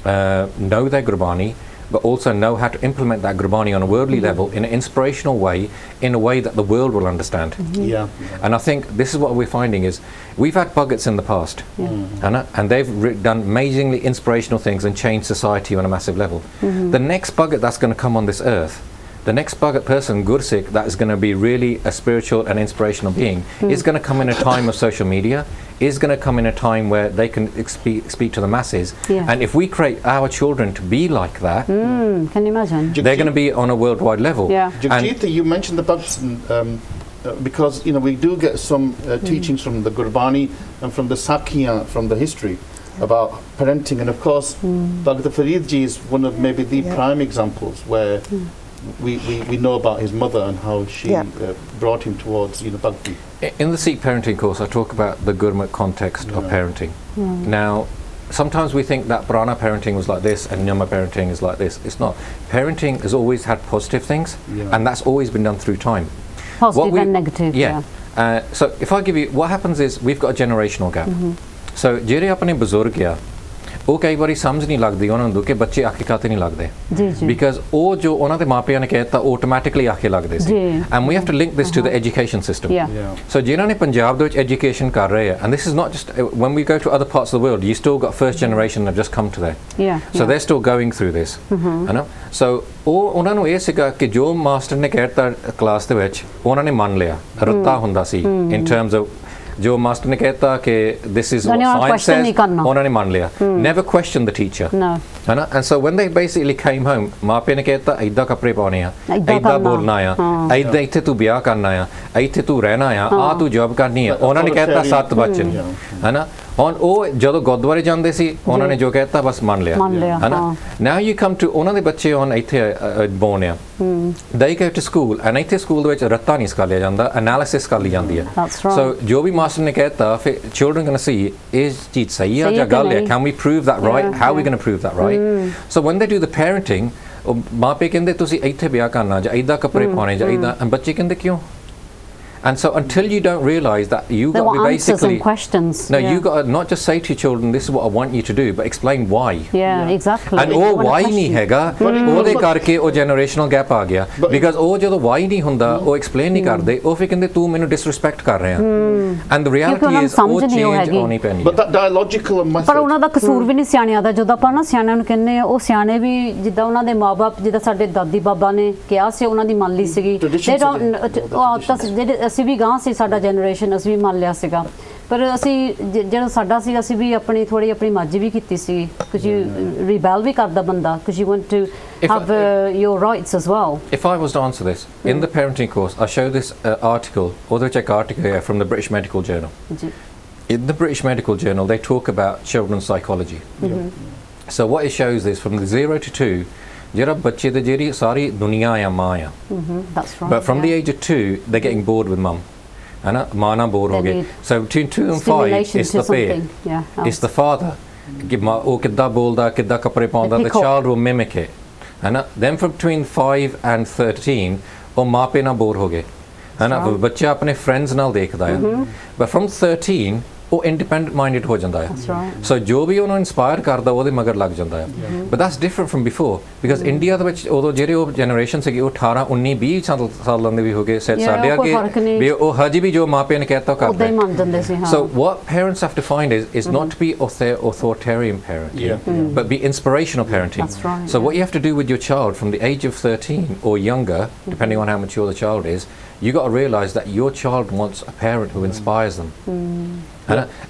know their Gurbani, but also know how to implement that Gurbani on a worldly level in an inspirational way, in a way that the world will understand. Yeah. And I think this is what we're finding is we've had Bhagats in the past, and they've done amazingly inspirational things and changed society on a massive level. The next Bhagat that's going to come on this earth, the next Bhagat person, Gursikh, that is going to be really a spiritual and inspirational being, is going to come in a time of social media, is going to come in a time where they can speak to the masses. And if we create our children to be like that, Can you imagine? they're going to be on a worldwide level. Yeah. Jagjit, you mentioned the Bhagats, because you know we do get some teachings from the Gurbani and from the Sakhiyan, from the history about parenting, and of course Bhagat Farid Ji is one of maybe the prime examples where we know about his mother and how she brought him towards bhakti. In the Sikh parenting course, I talk about the Gurmat context of parenting. Now, sometimes we think that Purana parenting was like this and Nyama parenting is like this. It's not. Parenting has always had positive things, and that's always been done through time. Positive and negative. So if I give you, what happens is we've got a generational gap. So ਜਿਹੜੇ ਆਪਣੇ ਬਜ਼ੁਰਗ ਆ ਉਹ ਕਈ ਵਾਰੀ ਸਮਝ ਨਹੀਂ ਲੱਗਦੀ ਉਹਨਾਂ ਨੂੰ ਕਿ ਬੱਚੇ ਆਖੇ ਕਾਤੇ ਨਹੀਂ ਲੱਗਦੇ ਬਿਕਾਜ਼ ਉਹ ਜੋ ਉਹਨਾਂ ਦੇ ਮਾਪਿਆਂ ਨੇ ਕਹਿਤਾ ਆਟੋਮੈਟਿਕਲੀ ਆਖੇ ਲੱਗਦੇ ਸੀ and we have to link this to the education system so ਜਿਨ੍ਹਾਂ ਨੇ ਪੰਜਾਬ ਦੇ ਵਿੱਚ ਐਜੂਕੇਸ਼ਨ ਕਰ ਰਹੇ ਆ and this is not just when we go to other parts of the world you still got first generation have just come to there so they are still going through this ਹੈਨਾ so ਉਹ ਉਹਨਾਂ ਨੂੰ ਇਹ ਸੀਗਾ ਕਿ ਜੋ master ਨੇ ਕਹਿਤਾ ਕਲਾਸ ਦੇ ਵਿੱਚ ਉਹਨਾਂ ਨੇ ਮੰਨ ਲਿਆ ਰੱਤਾ ਹੁੰਦਾ ਸੀ ਇਨ ਟਰਮਸ ਆਫ जो मास्टर ने कहता कि this is what science says, उन्होंने मान लिया. Never question the teacher. No. है ना? And so when they basically came home, माँ पे ने कहता ऐदा कपड़े पाने हैं, ऐदा बोलना है, ऐदा इत्थे तू ब्याह करना है, इत्थे तू रहना है, आ तू जॉब करनी है. उन्होंने कहता 7 बचन, है ना? और ਉਹ ਜਦੋਂ ਗੁਰਦੁਆਰੇ ਜਾਂਦੇ ਸੀ ਉਹਨਾਂ ਨੇ ਜੋ ਕਹਿਤਾ ਬਸ ਮੰਨ ਲਿਆ ਹੈ ਨਾ ਨਾਓ ਯੂ ਕਮ ਟੂ ਉਹਨਾਂ ਦੇ ਬੱਚੇ ਹੁਣ ਇੱਥੇ ਬੋਰਨ ਆ they go to school and ਇੱਥੇ ਸਕੂਲ ਦੇ ਵਿੱਚ ਰੱਤਾ ਨਹੀਂ ਸਿਖਾਇਆ ਜਾਂਦਾ ਐਨਾਲਿਸਿਸ ਕਰ ਲਈ ਜਾਂਦੀ ਹੈ ਸੋ ਜੋ ਵੀ ਮਾਸਟਰ ਨੇ ਕਹਿਤਾ ਫਿਰ children going to see is ਚੀਜ਼ ਸਹੀ ਆ ਜਾਂ ਗਲਤ ਹੈ can we prove that right how are we going to prove that right so when they do the parenting ਮਾਪੇ ਕਹਿੰਦੇ ਤੁਸੀਂ ਇੱਥੇ ਵਿਆਹ ਕਰਨਾ ਜਾਂ ਇੱਦਾਂ ਕੱਪੜੇ ਪਾਉਣੇ ਜਾਂ ਇੱਦਾਂ ਬੱਚੇ ਕਹਿੰਦੇ ਕਿਉਂ And so until you don't realise that you got to be basically questions. No, you got to not just say to your children, "This is what I want you to do," but explain why. Yeah, exactly. And oh, why नहीं हैगा? ਉਹਦੇ ਕਰਕੇ ਉਹ generational gap ਆ ਗਿਆ. Because ਉਹ ਜਦੋਂ why ਨਹੀਂ ਹੁੰਦਾ, ਉਹ explain ਨਹੀਂ ਕਰਦੇ. ਉਹ ਫਿਰ ਕਹਿੰਦੇ ਤੂੰ ਮੈਨੂੰ disrespect ਕਰ ਰਿਹਾ. And the reality is ਉਹ change ਹੋਣੀ ਪੈਣੀ. But that dialogical method. ਪਰ ਉਹਨਾਂ ਦਾ ਕਸੂਰ ਵੀ ਨਹੀਂ ਸਿਆਣਿਆਂ ਦਾ ਜਦੋਂ ਆਪਾਂ ਨਾ ਸਿਆਣਿਆਂ ਨੂੰ ਕਹਿੰਦੇ ਆ ਉਹ ਸਿਆਣੇ ਵੀ ਜਿੱਦਾਂ ਉਹਨਾਂ ਦੇ ਮਾਪੇ ਜਿੱਦਾਂ ਸਾਡੇ ਦਾਦੀ ਬਾਬਾ ਨੇ ਕਿਹਾ ਸੀ ਉਹਨਾਂ ਦੀ ਮੰਨ ਲਈ ਸੀਗੀ ਅਸੀਂ ਵੀ ਗਾਂ ਸੀ ਸਾਡਾ ਜਨਰੇਸ਼ਨ ਅਸੀਂ ਵੀ ਮੰਨ ਲਿਆ ਸੀਗਾ ਪਰ ਅਸੀਂ ਜਦੋਂ ਸਾਡਾ ਸੀ ਅਸੀਂ ਵੀ ਆਪਣੀ ਥੋੜੀ ਆਪਣੀ ਮਰਜ਼ੀ ਵੀ ਕੀਤੀ ਸੀ ਕੁਝ ਰਿਬੈਲ ਵੀ ਕਰਦਾ ਬੰਦਾ ਕੁਝ you want to have your rights as well. If I was to answer this in the parenting course, I show this article, or the check article here from the British Medical Journal. In the British Medical Journal, they talk about children's psychology. So what it shows is from the 0 to 2. ਜਿਹੜਾ ਬੱਚੇ ਦੇ ਜਿਹੜੀ ਸਾਰੀ ਦੁਨੀਆ ਆ ਮਾਂ ਆ but from the age of 2 they're getting bored with mum ਹੈ ਨਾ ਮਾਂ ਨਾਲ ਬੋਰ ਹੋ ਗਏ so between 2 and 5 it's the peer it's the father कि वो किद्दां बोलदा किद्दां कपड़े पाउंदा, the child will mimic it, है ना. Then from between 5 and 13 वो माँ पे ना बोर हो गए, है ना. बच्चा अपने friends नाल देखदा है, but from 13 वो independent minded हो जाता है. So जो भी उन्होंने inspire करदा वो दे मगर लग जाता है. But that's different from before, because India ਦੇ ਵਿੱਚ ਉਦੋਂ ਜਿਹੜੇ ਉਹ generation ਸੀਗੀ ਉਹ 18 19 20 ਸਾਲਾਂ ਦੇ ਵੀ ਹੋ ਗਏ, ਸਾਡੇ ਅੱਗੇ ਵੀ ਉਹ ਹਜੇ ਵੀ ਜੋ ਮਾਪਿਆਂ ਨੇ ਕਹਿਤਾ ਕਰਦੇ ਹੀ ਮੰਨ ਜਾਂਦੇ ਸੀ. So what parents have to find is not to be authoritarian parenting, but be inspirational parenting. So what you have to do with your child from the age of 13 or younger, depending on how mature the child is, you got to realize that your child wants a parent who inspires them.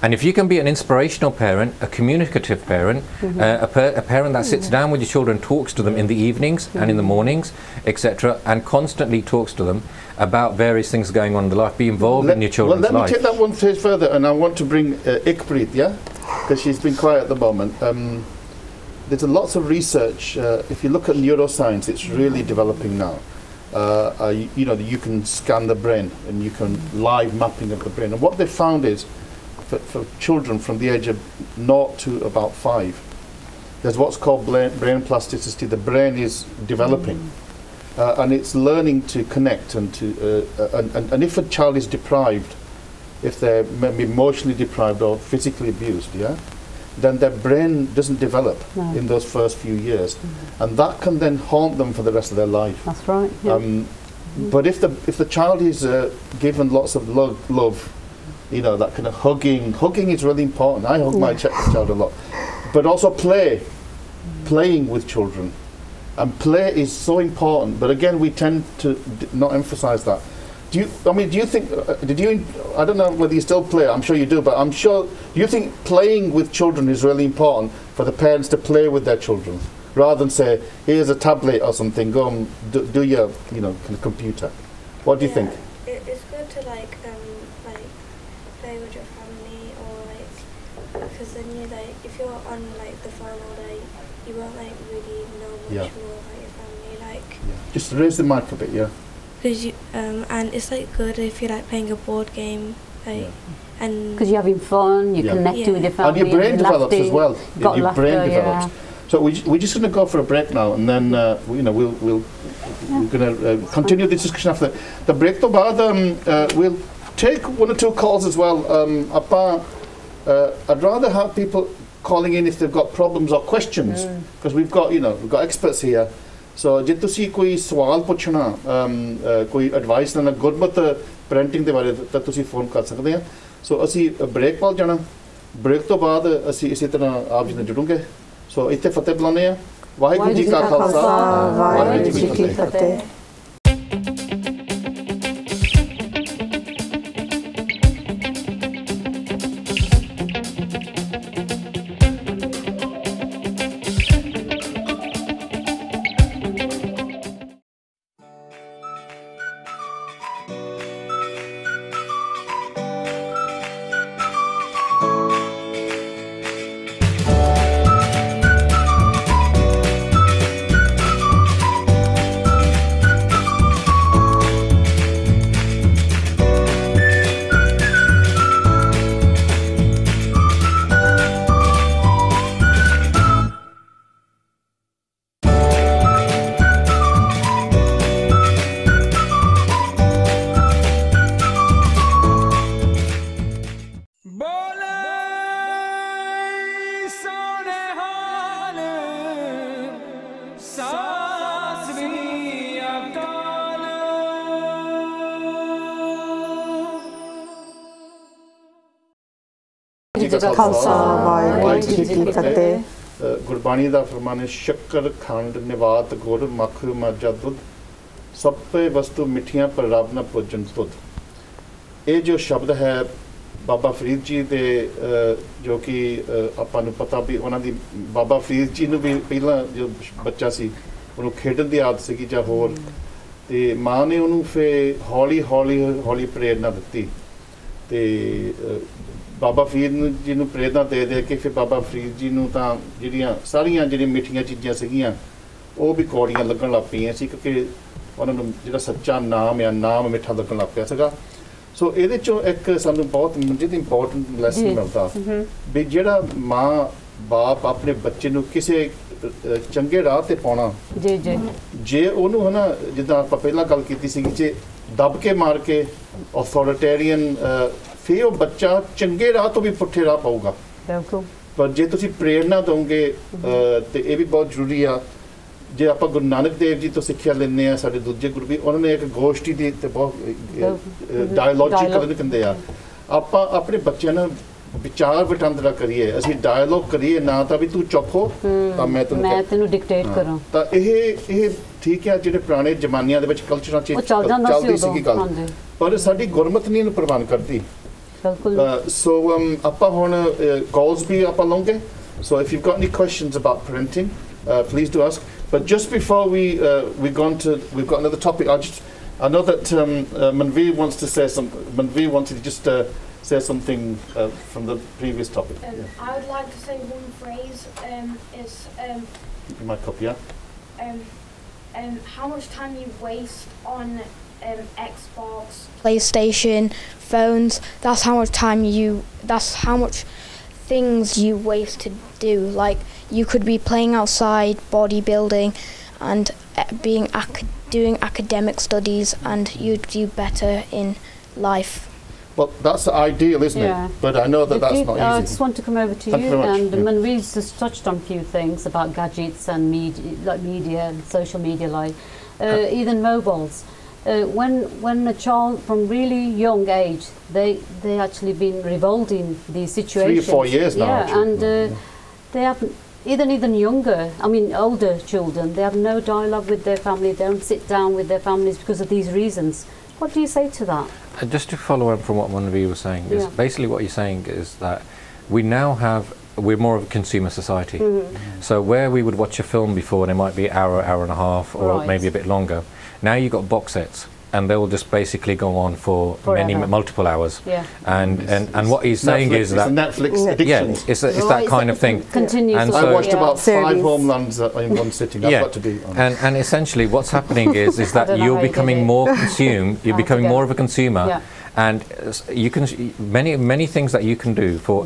And if you can be an inspirational parent, a communicative parent, a parent that sits down with your children, talks to them in the evenings and in the mornings, etc., and constantly talks to them about various things going on in their life, be involved in your children's life. Let me take that one stage further, and I want to bring Ikpreet, yeah? Because she's been quiet at the moment. There's lots of research. If you look at neuroscience, it's really developing now. You know, you can scan the brain and you can live mapping of the brain. And what they found is, for children from the age of 0 to about 5, there's what's called brain plasticity. The brain is developing, and it's learning to connect and to and if a child is deprived, if they're maybe emotionally deprived or physically abused, yeah, then their brain doesn't develop in those first few years, and that can then haunt them for the rest of their life. That's right. Yeah. But if the child is given lots of love, you know, that kind of hugging is really important. I hug my child a lot, but also playing with children, and play is so important. But again, we tend to not emphasize that. Do you think, I don't know whether you still play, I'm sure you do, but I'm sure, do you think playing with children is really important for the parents to play with their children, rather than say, here's a tablet or something, go and do your, you know, kind of computer? What do you think? It's good to like play with your family, or because then you if you're on the phone all day, you won't really know much more about your family. Just raise the mic a bit, yeah. Because you and it's good if you're playing a board game, and because you're having fun, you're connecting with your family, and your brain develops as well. Your brain develops. So we're just going to go for a break now, and then we're going to continue this discussion after the break. To baad we'll take 1 or 2 calls as well. I'd rather have people calling in if they've got problems or questions, because we've got experts here. So ਜੇ ਤੁਸੀਂ ਕੋਈ ਸਵਾਲ ਪੁੱਛਣਾ ਕੋਈ advice ਲੈਣਾ ਗੁਰਮਤ parenting ਦੇ ਬਾਰੇ ਤਾਂ ਤੁਸੀਂ ਫੋਨ ਕਰ ਸਕਦੇ ਆ. ਸੋ ਅਸੀਂ ਬ੍ਰੇਕ ਪਾਲ ਜਾਣਾ, ਬ੍ਰੇਕ ਤੋਂ ਬਾਅਦ ਅਸੀਂ ਇਸੇ ਤਰ੍ਹਾਂ ਆਪ ਜੀ ਨਾਲ ਜੁੜੂਗੇ. ਸੋ ਇੱਥੇ ਫਤਿਹ ਬੁਲਾਉਂਦੇ ਆ. ਵਾਹਿਗੁਰੂ ਜੀ ਕਾ ਖਾਲਸਾ, ਵਾਹਿਗੁਰੂ ਜੀ ਕੀ ਫਤਿਹ. ਗੁਰਬਾਣੀ ਦਾ ਫਰਮਾਨ ਹੈ ਸ਼ੱਕਰ ਖੰਡ ਨਿਵਾਤ ਗੁੜ ਮੱਖ ਮੱਝਾ ਦੁੱਧ ਸਭੇ ਵਸਤੂ ਮਿੱਠੀਆਂ ਪਰ ਰੱਬ ਨਾ ਪੁੱਜਣ ਤੁਧ. ਇਹ ਜੋ ਸ਼ਬਦ ਹੈ ਬਾਬਾ ਫਰੀਦ ਜੀ ਦੇ ਜੋ ਕਿ ਆਪਾਂ ਨੂੰ ਪਤਾ ਵੀ ਉਹਨਾਂ ਦੀ ਬਾਬਾ ਫਰੀਦ ਜੀ ਨੂੰ ਵੀ ਪਹਿਲਾਂ ਜੋ ਬੱਚਾ ਸੀ ਉਹਨੂੰ ਖੇਡਣ ਦੀ ਆਦਤ ਸੀਗੀ ਜਾਂ ਹੋਰ, ਤੇ ਮਾਂ ਨੇ ਉਹਨੂੰ ਫਿਰ ਹੌਲੀ ਹੌਲੀ ਪ੍ਰੇਰਨਾ ਦਿੱਤੀ, ਤੇ ਬਾਬਾ ਫਰੀਦ ਜੀ ਨੂੰ ਪ੍ਰੇਰਨਾ ਦੇ ਕੇ ਫਿਰ ਬਾਬਾ ਫਰੀਦ ਜੀ ਨੂੰ ਤਾਂ ਸਾਰੀਆਂ ਜਿਹੜੀਆਂ ਮਿੱਠੀਆਂ ਚੀਜ਼ਾਂ ਸੀਗੀਆਂ ਉਹ ਵੀ ਕੌੜੀਆਂ ਲੱਗਣ ਲੱਗ ਪਈਆਂ ਸੀ, ਕਿਉਂਕਿ ਉਹਨਾਂ ਨੂੰ ਜਿਹੜਾ ਸੱਚਾ ਨਾਮ ਮਿੱਠਾ ਲੱਗਣ ਲੱਗ ਪਿਆ ਸੀਗਾ. So ਇਹਦੇ ਚੋਂ ਇੱਕ ਸਾਨੂੰ ਬਹੁਤ ਜਿਹਦੀ ਇੰਪੋਰਟੈਂਟ ਲੈਸਨ ਮਿਲਦਾ ਵੀ ਜਿਹੜਾ ਮਾਂ ਬਾਪ ਆਪਣੇ ਬੱਚੇ ਨੂੰ ਕਿਸੇ ਚੰਗੇ ਰਾਹ ਤੇ ਪਾਉਣਾ ਜੀ ਜੀ ਜੇ ਉਹਨੂੰ ਹਨਾ ਜਿੱਦਾਂ ਆਪਾਂ ਪਹਿਲਾਂ ਗੱਲ ਕੀਤੀ ਸੀ ਜੇ ਦਬ ਕੇ ਮਾਰ ਕੇ ਅਥਾਰਟੇਰੀਅਨ ਫਿਰ ਉਹ ਬੱਚਾ ਚੰਗੇ ਰਾਹ ਤੋਂ ਵੀ ਪੁੱਠੇ ਰਾਹ ਪਾਊਗਾ ਬਿਲਕੁਲ ਪਰ ਜੇ ਤੁਸੀਂ ਪ੍ਰੇਰਨਾ ਦੋਗੇ ਤੇ ਇਹ ਵੀ ਬਹੁਤ ਜ਼ਰੂਰੀ ਆ ਜੇ ਆਪਾਂ ਗੁਰੂ ਨਾਨਕ ਦੇਵ ਜੀ ਤੋਂ ਸਿੱਖਿਆ ਲੈਂਦੇ ਆ ਸਾਡੇ ਦੂਜੇ ਗੁਰੂ ਵੀ ਉਹਨਾਂ ਨੇ ਇੱਕ ਗੋਸ਼ਟੀ ਦੀ ਤੇ ਬਹੁਤ ਡਾਇਲੋਜੀਕਲ ਕਹਿੰਦੇ ਆ ਆਪਾਂ ਆਪਣੇ ਬੱਚਿਆਂ ਨਾਲ ਵਿਚਾਰ ਵਟਾਂਦਰਾ ਕਰੀਏ ਅਸੀਂ ਡਾਇਲੋਗ ਕਰੀਏ ਨਾ ਤਾਂ ਵੀ ਤੂੰ ਚੁੱਪ ਹੋ ਤਾਂ ਮੈਂ ਤੈਨੂੰ ਡਿਕਟੇਟ ਕਰਾਂ ਤਾਂ ਇਹ ਠੀਕ ਹੈ ਜਿਹੜੇ ਪੁਰਾਣੇ ਜ਼ਮਾਨਿਆਂ ਦੇ ਵਿੱਚ ਕਲਚਰਾਂ 'ਚ ਚੱਲਦੀ ਸੀਗੀ ਗੱਲ ਪਰ ਸਾਡੀ ਗੁਰਮਤ ਨਹੀਂ ਇਹਨੂੰ ਪ੍ਰਵਾਨ ਕਰਦੀ ਬਿਲਕੁਲ ਸੋ ਆਪਾਂ ਹੁਣ ਕਾਲਸ ਵੀ ਆਪਾਂ ਲਵਾਂਗੇ so if you've got any questions about parenting please do ask but just before we've got another topic I know that Manveer wants to say something. Manveer wanted to just say something from the previous topic. I would like to say one phrase is you might copy how much time you waste on Xbox, PlayStation, phones. That's how much things you waste to do. Like you could be playing outside, bodybuilding, and doing academic studies, and you'd do better in life. Well, that's the ideal, isn't it? But I know that that's not easy. I just want to come over to you, and Manveer's just touched on a few things about gadgets and media and social media, even mobiles. When a child from really young age, they actually been revolved in these situations. 3 or 4 years now. Yeah, and they have even younger, older children, they have no dialogue with their family. They don't sit down with their families because of these reasons. What do you say to that? Just to follow up from what Manveer was saying, is basically what you're saying is that we're more of a consumer society. So where we would watch a film before and it might be an hour and a half or maybe a bit longer, now you've got box sets and they will just basically go on for multiple hours. And what he's saying is that Netflix addiction. It's that kind of thing. And I watched about 5 Homelands in one sitting. I've got to be honest. And essentially what's happening is that you're becoming more consumed. You're becoming more of a consumer. And you can many things that you can do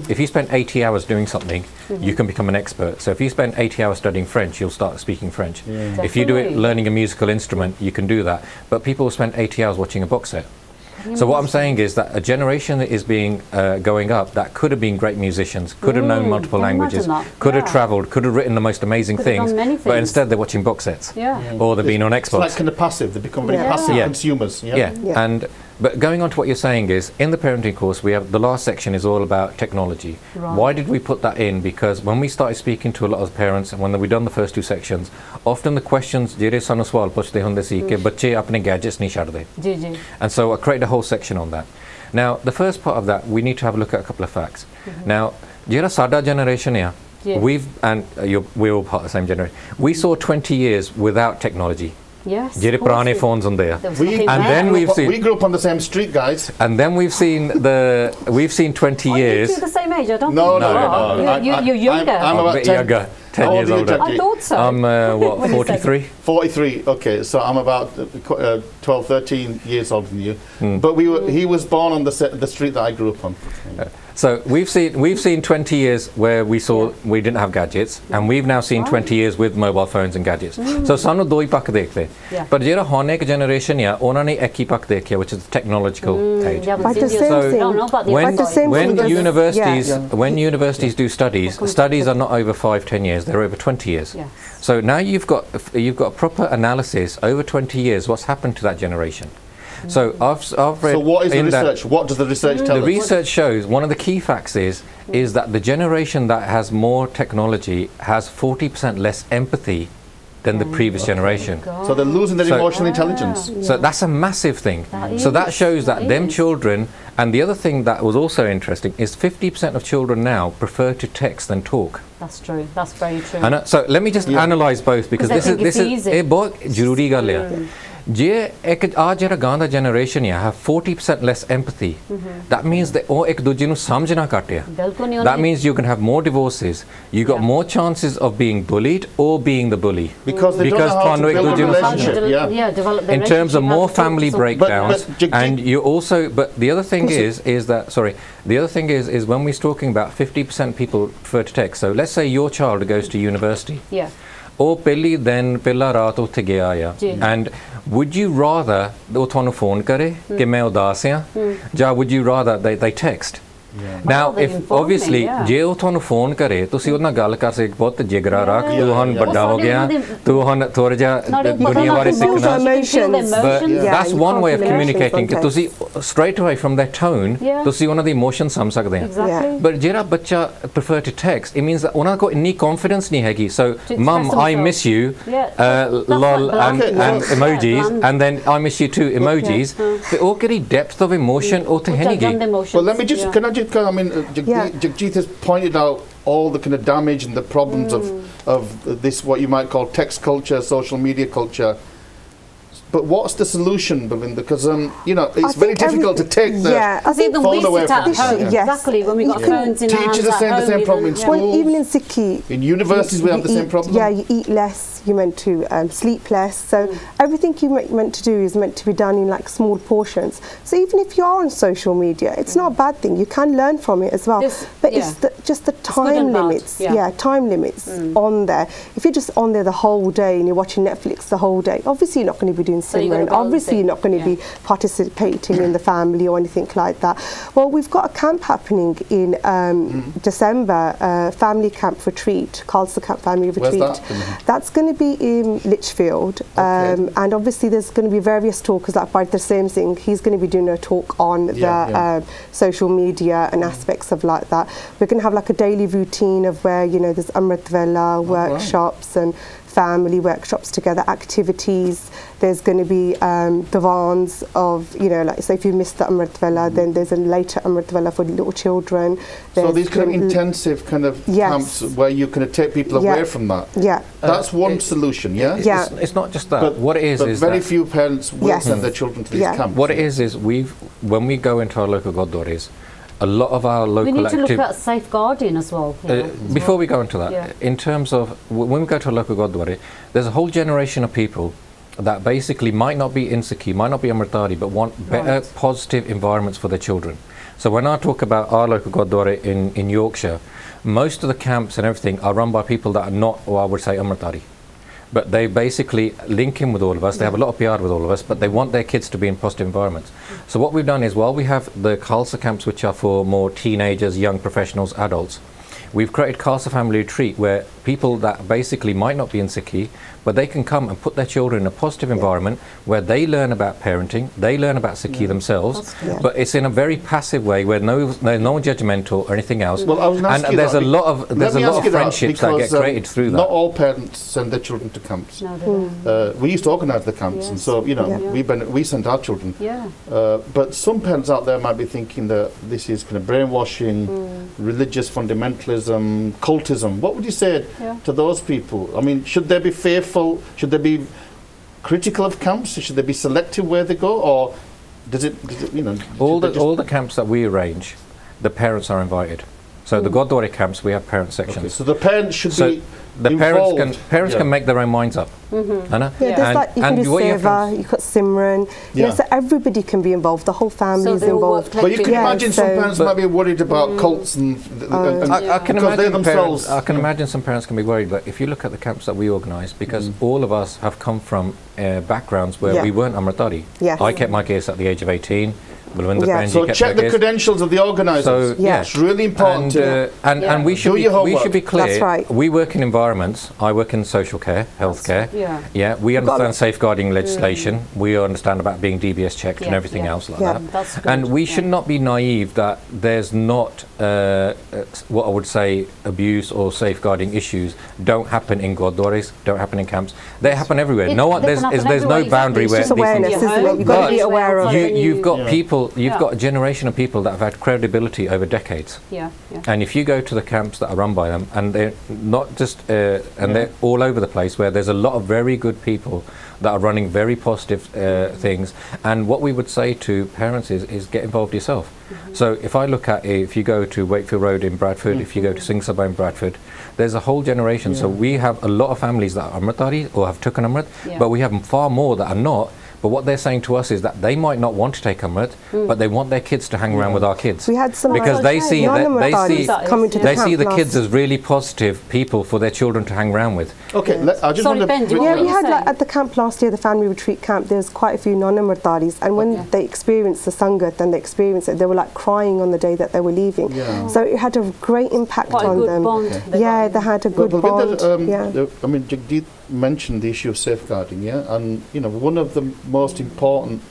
if you spend 80 hours doing something, you can become an expert. So if you spend 80 hours studying French, you'll start speaking French. If you do it learning a musical instrument, you can do that. But people spend 80 hours watching a box set. So what I'm saying is that a generation that is being going up that could have been great musicians, could have known multiple languages, could have travelled, could have written the most amazing things, but instead they're watching box sets or they've been on Xbox. It's like kind of passive. They become very passive consumers. But going on to what you're saying is, in the parenting course, we have the last section is all about technology. Why did we put that in? Because when we started speaking to a lot of parents, and when we done the first 2 sections, often the questions, jehde sanu sawal puchde hunde si ke bacche apne gadgets nahi chhadde. And so I created a whole section on that. Now, the first part of that, we need to have a look at a couple of facts. Now, jehda sada generation hai, we're all part of the same generation. We saw 20 years without technology. Yes. Jehde purane phones hunde a. We grew up on the same street, guys. And then we've seen 20 years. You're the same age, I don't think. No. You're younger. I'm about younger. 10 years older. I thought so. I'm 43? 43, okay, so I'm about 12, 13 years older than you. But he was born on the street that I grew up on. So we've seen 20 years where we didn't have gadgets, and we've now seen 20 years with mobile phones and gadgets. So sanu do hi pak dekhte. But jehda hone ek generation ya ona ne ek hi pak dekhya, which is the technological age. But the same thing. When universities do studies are not over 5-10 years, they're over 20 years. So now you've got a proper analysis over 20 years what's happened to that generation. So I've read. So what is the research? What does the research tell us? The research shows one of the key facts is that the generation that has more technology has 40% less empathy than the previous generation. So they're losing their emotional intelligence. So that's a massive thing. So that shows that them children, and the other thing that was also interesting is 50% of children now prefer to text than talk. That's true. That's very true. So let me just analyse both, because this is a बहुत जरूरी गल है. ਜੇ ਇੱਕ ਆ ਜਿਹੜਾ ਗਾਂ ਦਾ generation ਹੈ have 40% less empathy, that means that ਉਹ ਇੱਕ ਦੂਜੇ ਨੂੰ ਸਮਝਣਾ ਘੱਟ ਆ. That means you can have more divorces, you got more chances of being bullied or being the bully, because they don't know how to build a relationship. Develop in terms of more family breakdowns. And you also, but the other thing is that, sorry, the other thing is when we're talking about 50% people prefer to text, so let's say your child goes to university, ਉਹ ਪਹਿਲਾ ਰਾਤ ਉੱਥੇ ਗਿਆ ਆ, and would you rather ਉਹ ਤੁਹਾਨੂੰ phone ਕਰੇ ਕਿ ਮੈਂ ਉਦਾਸ ਆ, ਜਾਂ would you rather they text? Now, if obviously ਜੇ ਉਹ ਤੁਹਾਨੂੰ ਫੋਨ ਕਰੇ ਤੁਸੀਂ ਉਹਦੇ ਨਾਲ ਗੱਲ ਕਰ ਸਕਦੇ, ਬਹੁਤ ਜਿਗਰਾ ਰੱਖ, ਤੂੰ ਹੁਣ ਵੱਡਾ ਹੋ ਗਿਆ, ਤੂੰ ਹੁਣ ਥੋੜਾ ਜਿਹਾ ਦੁਨੀਆ ਬਾਰੇ ਸਿੱਖਣਾ, but that's one way of communicating, ਕਿ ਤੁਸੀਂ straight away from their tone ਤੁਸੀਂ ਉਹਨਾਂ ਦੀ ਇਮੋਸ਼ਨ ਸਮਝ ਸਕਦੇ ਆ. But ਜਿਹੜਾ ਬੱਚਾ prefer to text, it means that ਉਹਨਾਂ ਕੋਲ ਇੰਨੀ confidence ਨਹੀਂ ਹੈਗੀ, so mum I miss you, lol and emojis, and then I miss you too emojis, ਤੇ ਉਹ ਕਿਹੜੀ depth of emotion ਉੱਥੇ ਹੈ ਨਹੀਂ ਗੀ. Well, let me just, can I just, I mean, Jagjit has pointed out all the kind of damage and the problems of this, what you might call text culture, social media culture. But what's the solution, Belinda? Because you know, it's very difficult to take the phone away from home. Exactly, when we got phones in our hands teachers are saying the same problem in schools. Well, even in Sikhi, in universities we have the same problem. Yeah, you eat less, you're meant to sleep less. So everything you're meant to do is meant to be done in like small portions. So even if you are on social media, it's not a bad thing. You can learn from it as well. But it's just the time limits. Time limits on there. If you're just on there the whole day and you're watching Netflix the whole day, obviously you're not going to be doing Simran. Obviously you're not going to be participating in the family or anything like that. Well, we've got a camp happening in December, family camp retreat, Akaal Takht family retreat. Where's that? That's going to be in Lichfield, and obviously there's going to be various talkers like by the same thing. He's going to be doing a talk on the social media and aspects of like that. We're going to have like a daily routine of where, you know, there's Amrit Vela workshops and family workshops together, activities. There's going to be divans of, you know, like say if you missed the Amrit Vela, then there's a later Amrit Vela for little children. So these kind of intensive kind of camps where you can take people away from that. That's one solution, It's not just that. What it is very few parents will send their children to these camps. What it is when we go into our local Gurdwaras, a lot of our local we need to look at safeguarding as well. Before we go into that, in terms of when we go to a local Gurdwara, there's a whole generation of people that basically might not be in Sikhi, might not be Amritari, but want better positive environments for their children. So when I talk about our local Gurdwara in Yorkshire, most of the camps and everything are run by people that are not, or I would say, Amritari. But they basically link in with all of us. They have a lot of PR with all of us, but they want their kids to be in positive environments. So what we've done is, while we have the Khalsa camps, which are for more teenagers, young professionals, adults, we've created Khalsa Family Retreat, where people that basically might not be in Sikhi, but they can come and put their children in a positive environment where they learn about parenting, they learn about Sikhi themselves, but it's in a very passive way where there's no judgmental or anything else. Well, I was going to and there's a lot of friendships that get created through that. Not all parents send their children to camps. We used to organise the camps, and so, you know, we sent our children. But some parents out there might be thinking that this is kind of brainwashing, religious fundamentalism, cultism. What would you say to those people? I mean, should they be fearful? Should they be critical of camps? Should they be selective where they go, or does it you know? All the camps that we arrange, the parents are invited. So the Gurdwara camps, we have parent sections. So the parents should be the involved. parents can make their own minds up. There's like you can do Seva, you've got Simran. So everybody can be involved. The whole family is involved. But you can imagine some parents might be worried about cults and I can because they imagine themselves. I can imagine some parents can be worried. But if you look at the camps that we organise, because all of us have come from backgrounds where we weren't Amritari. I kept my case at the age of 18. So check the credentials of the organisers. So it's really important. And we should be clear. That's right. We work in environments. I work in social care, healthcare. We understand safeguarding legislation. We understand about being DBS checked and everything else like that. And we should not be naive that there's not what I would say abuse or safeguarding issues don't happen in Gurdwaras, don't happen in camps. They happen everywhere. There's no boundary where it's just awareness, isn't it? You've got to be aware of it. You've got people people, you've got a generation of people that have had credibility over decades. Yeah. And if you go to the camps that are run by them, and they're not just, and they're all over the place, where there's a lot of very good people that are running very positive things. And what we would say to parents is get involved yourself. So if I look at, if you go to Wakefield Road in Bradford, if you go to Singh Sabha in Bradford, there's a whole generation. So we have a lot of families that are Amritari or have taken Amrit, but we have far more that are not. But what they're saying to us is that they might not want to take Amrit, but they want their kids to hang around with our kids. We had some because they see the kids as really positive people for their children to hang around with. Okay, I just want to... Yeah, we had at the camp last year, the family retreat camp, there's quite a few non-Amritaris, and when they experienced the Sangat and they experienced it, they were like crying on the day that they were leaving. So it had a great impact on them. Yeah, they had a good bond. I mean, Jagdeep mentioned the issue of safeguarding, and you know, one of the most important,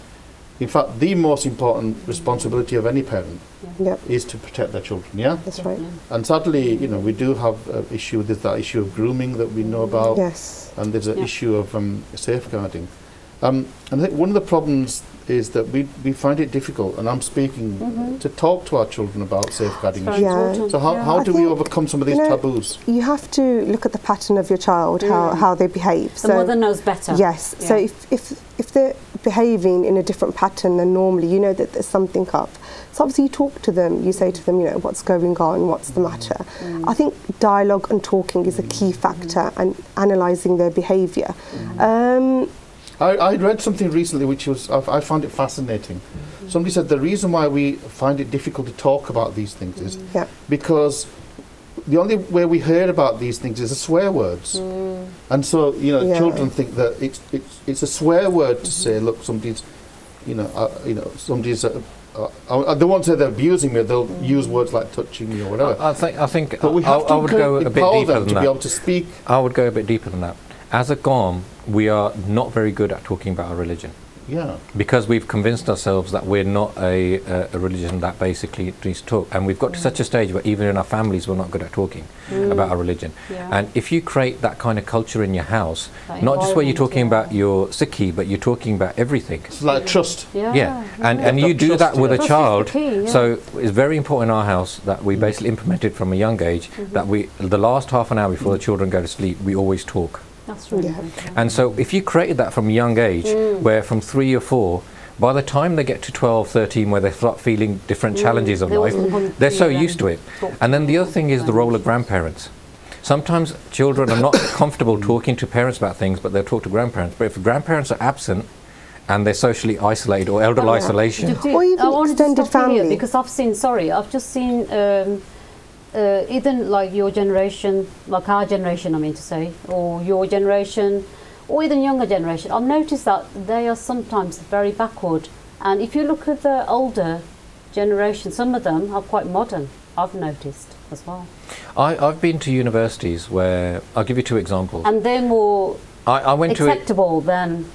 in fact the most important responsibility of any parent is to protect their children. That's right. And sadly, you know, we do have an issue. There's that issue of grooming that we know about, and there's an issue of safeguarding. And I think one of the problems is that we find it difficult, and I'm speaking to talk to our children about safeguarding issues. So how do we overcome some of these taboos? You have to look at the pattern of your child, how they behave. The mother knows better. Yes. So if they're behaving in a different pattern than normally, you know that there's something up. So obviously you talk to them, you say to them, you know, what's going on, what's the matter. I think dialogue and talking is a key factor, and analysing their behaviour. I read something recently which was, I found it fascinating. Somebody said the reason why we find it difficult to talk about these things is because the only way we hear about these things is the swear words. And so, you know, children think that it's a swear word to say, look, somebody's, somebody's, they won't say they're abusing me, they'll use words like touching me or whatever. I think but we have to would go a bit deeper than to that. be able to speak. I would go a bit deeper than that. As a Qawm, we are not very good at talking about our religion. Because we've convinced ourselves that we're not a religion that basically needs to talk. And we've got to such a stage where even in our families we're not good at talking about our religion. And if you create that kind of culture in your house, not just where you're talking about your Sikhi, but you're talking about everything. It's like trust. And you do that with a child. So it's very important in our house that we basically implemented from a young age that the last half an hour before the children go to sleep, we always talk. That's really And so if you created that from a young age, where from 3 or 4, by the time they get to 12, 13, where they start feeling different challenges of life, they're so used to it. And then the other thing is the role of grandparents. Sometimes children are not comfortable talking to parents about things, but they'll talk to grandparents. But if grandparents are absent and they're socially isolated or elder isolation, or even extended family, because I've just seen even like your generation, like our generation, I mean to say, or your generation, or even younger generation, I've noticed that they are sometimes very backward. And if you look at the older generation, some of them are quite modern, I've noticed as well. I've been to universities where, I'll give you 2 examples. And they're more acceptable than,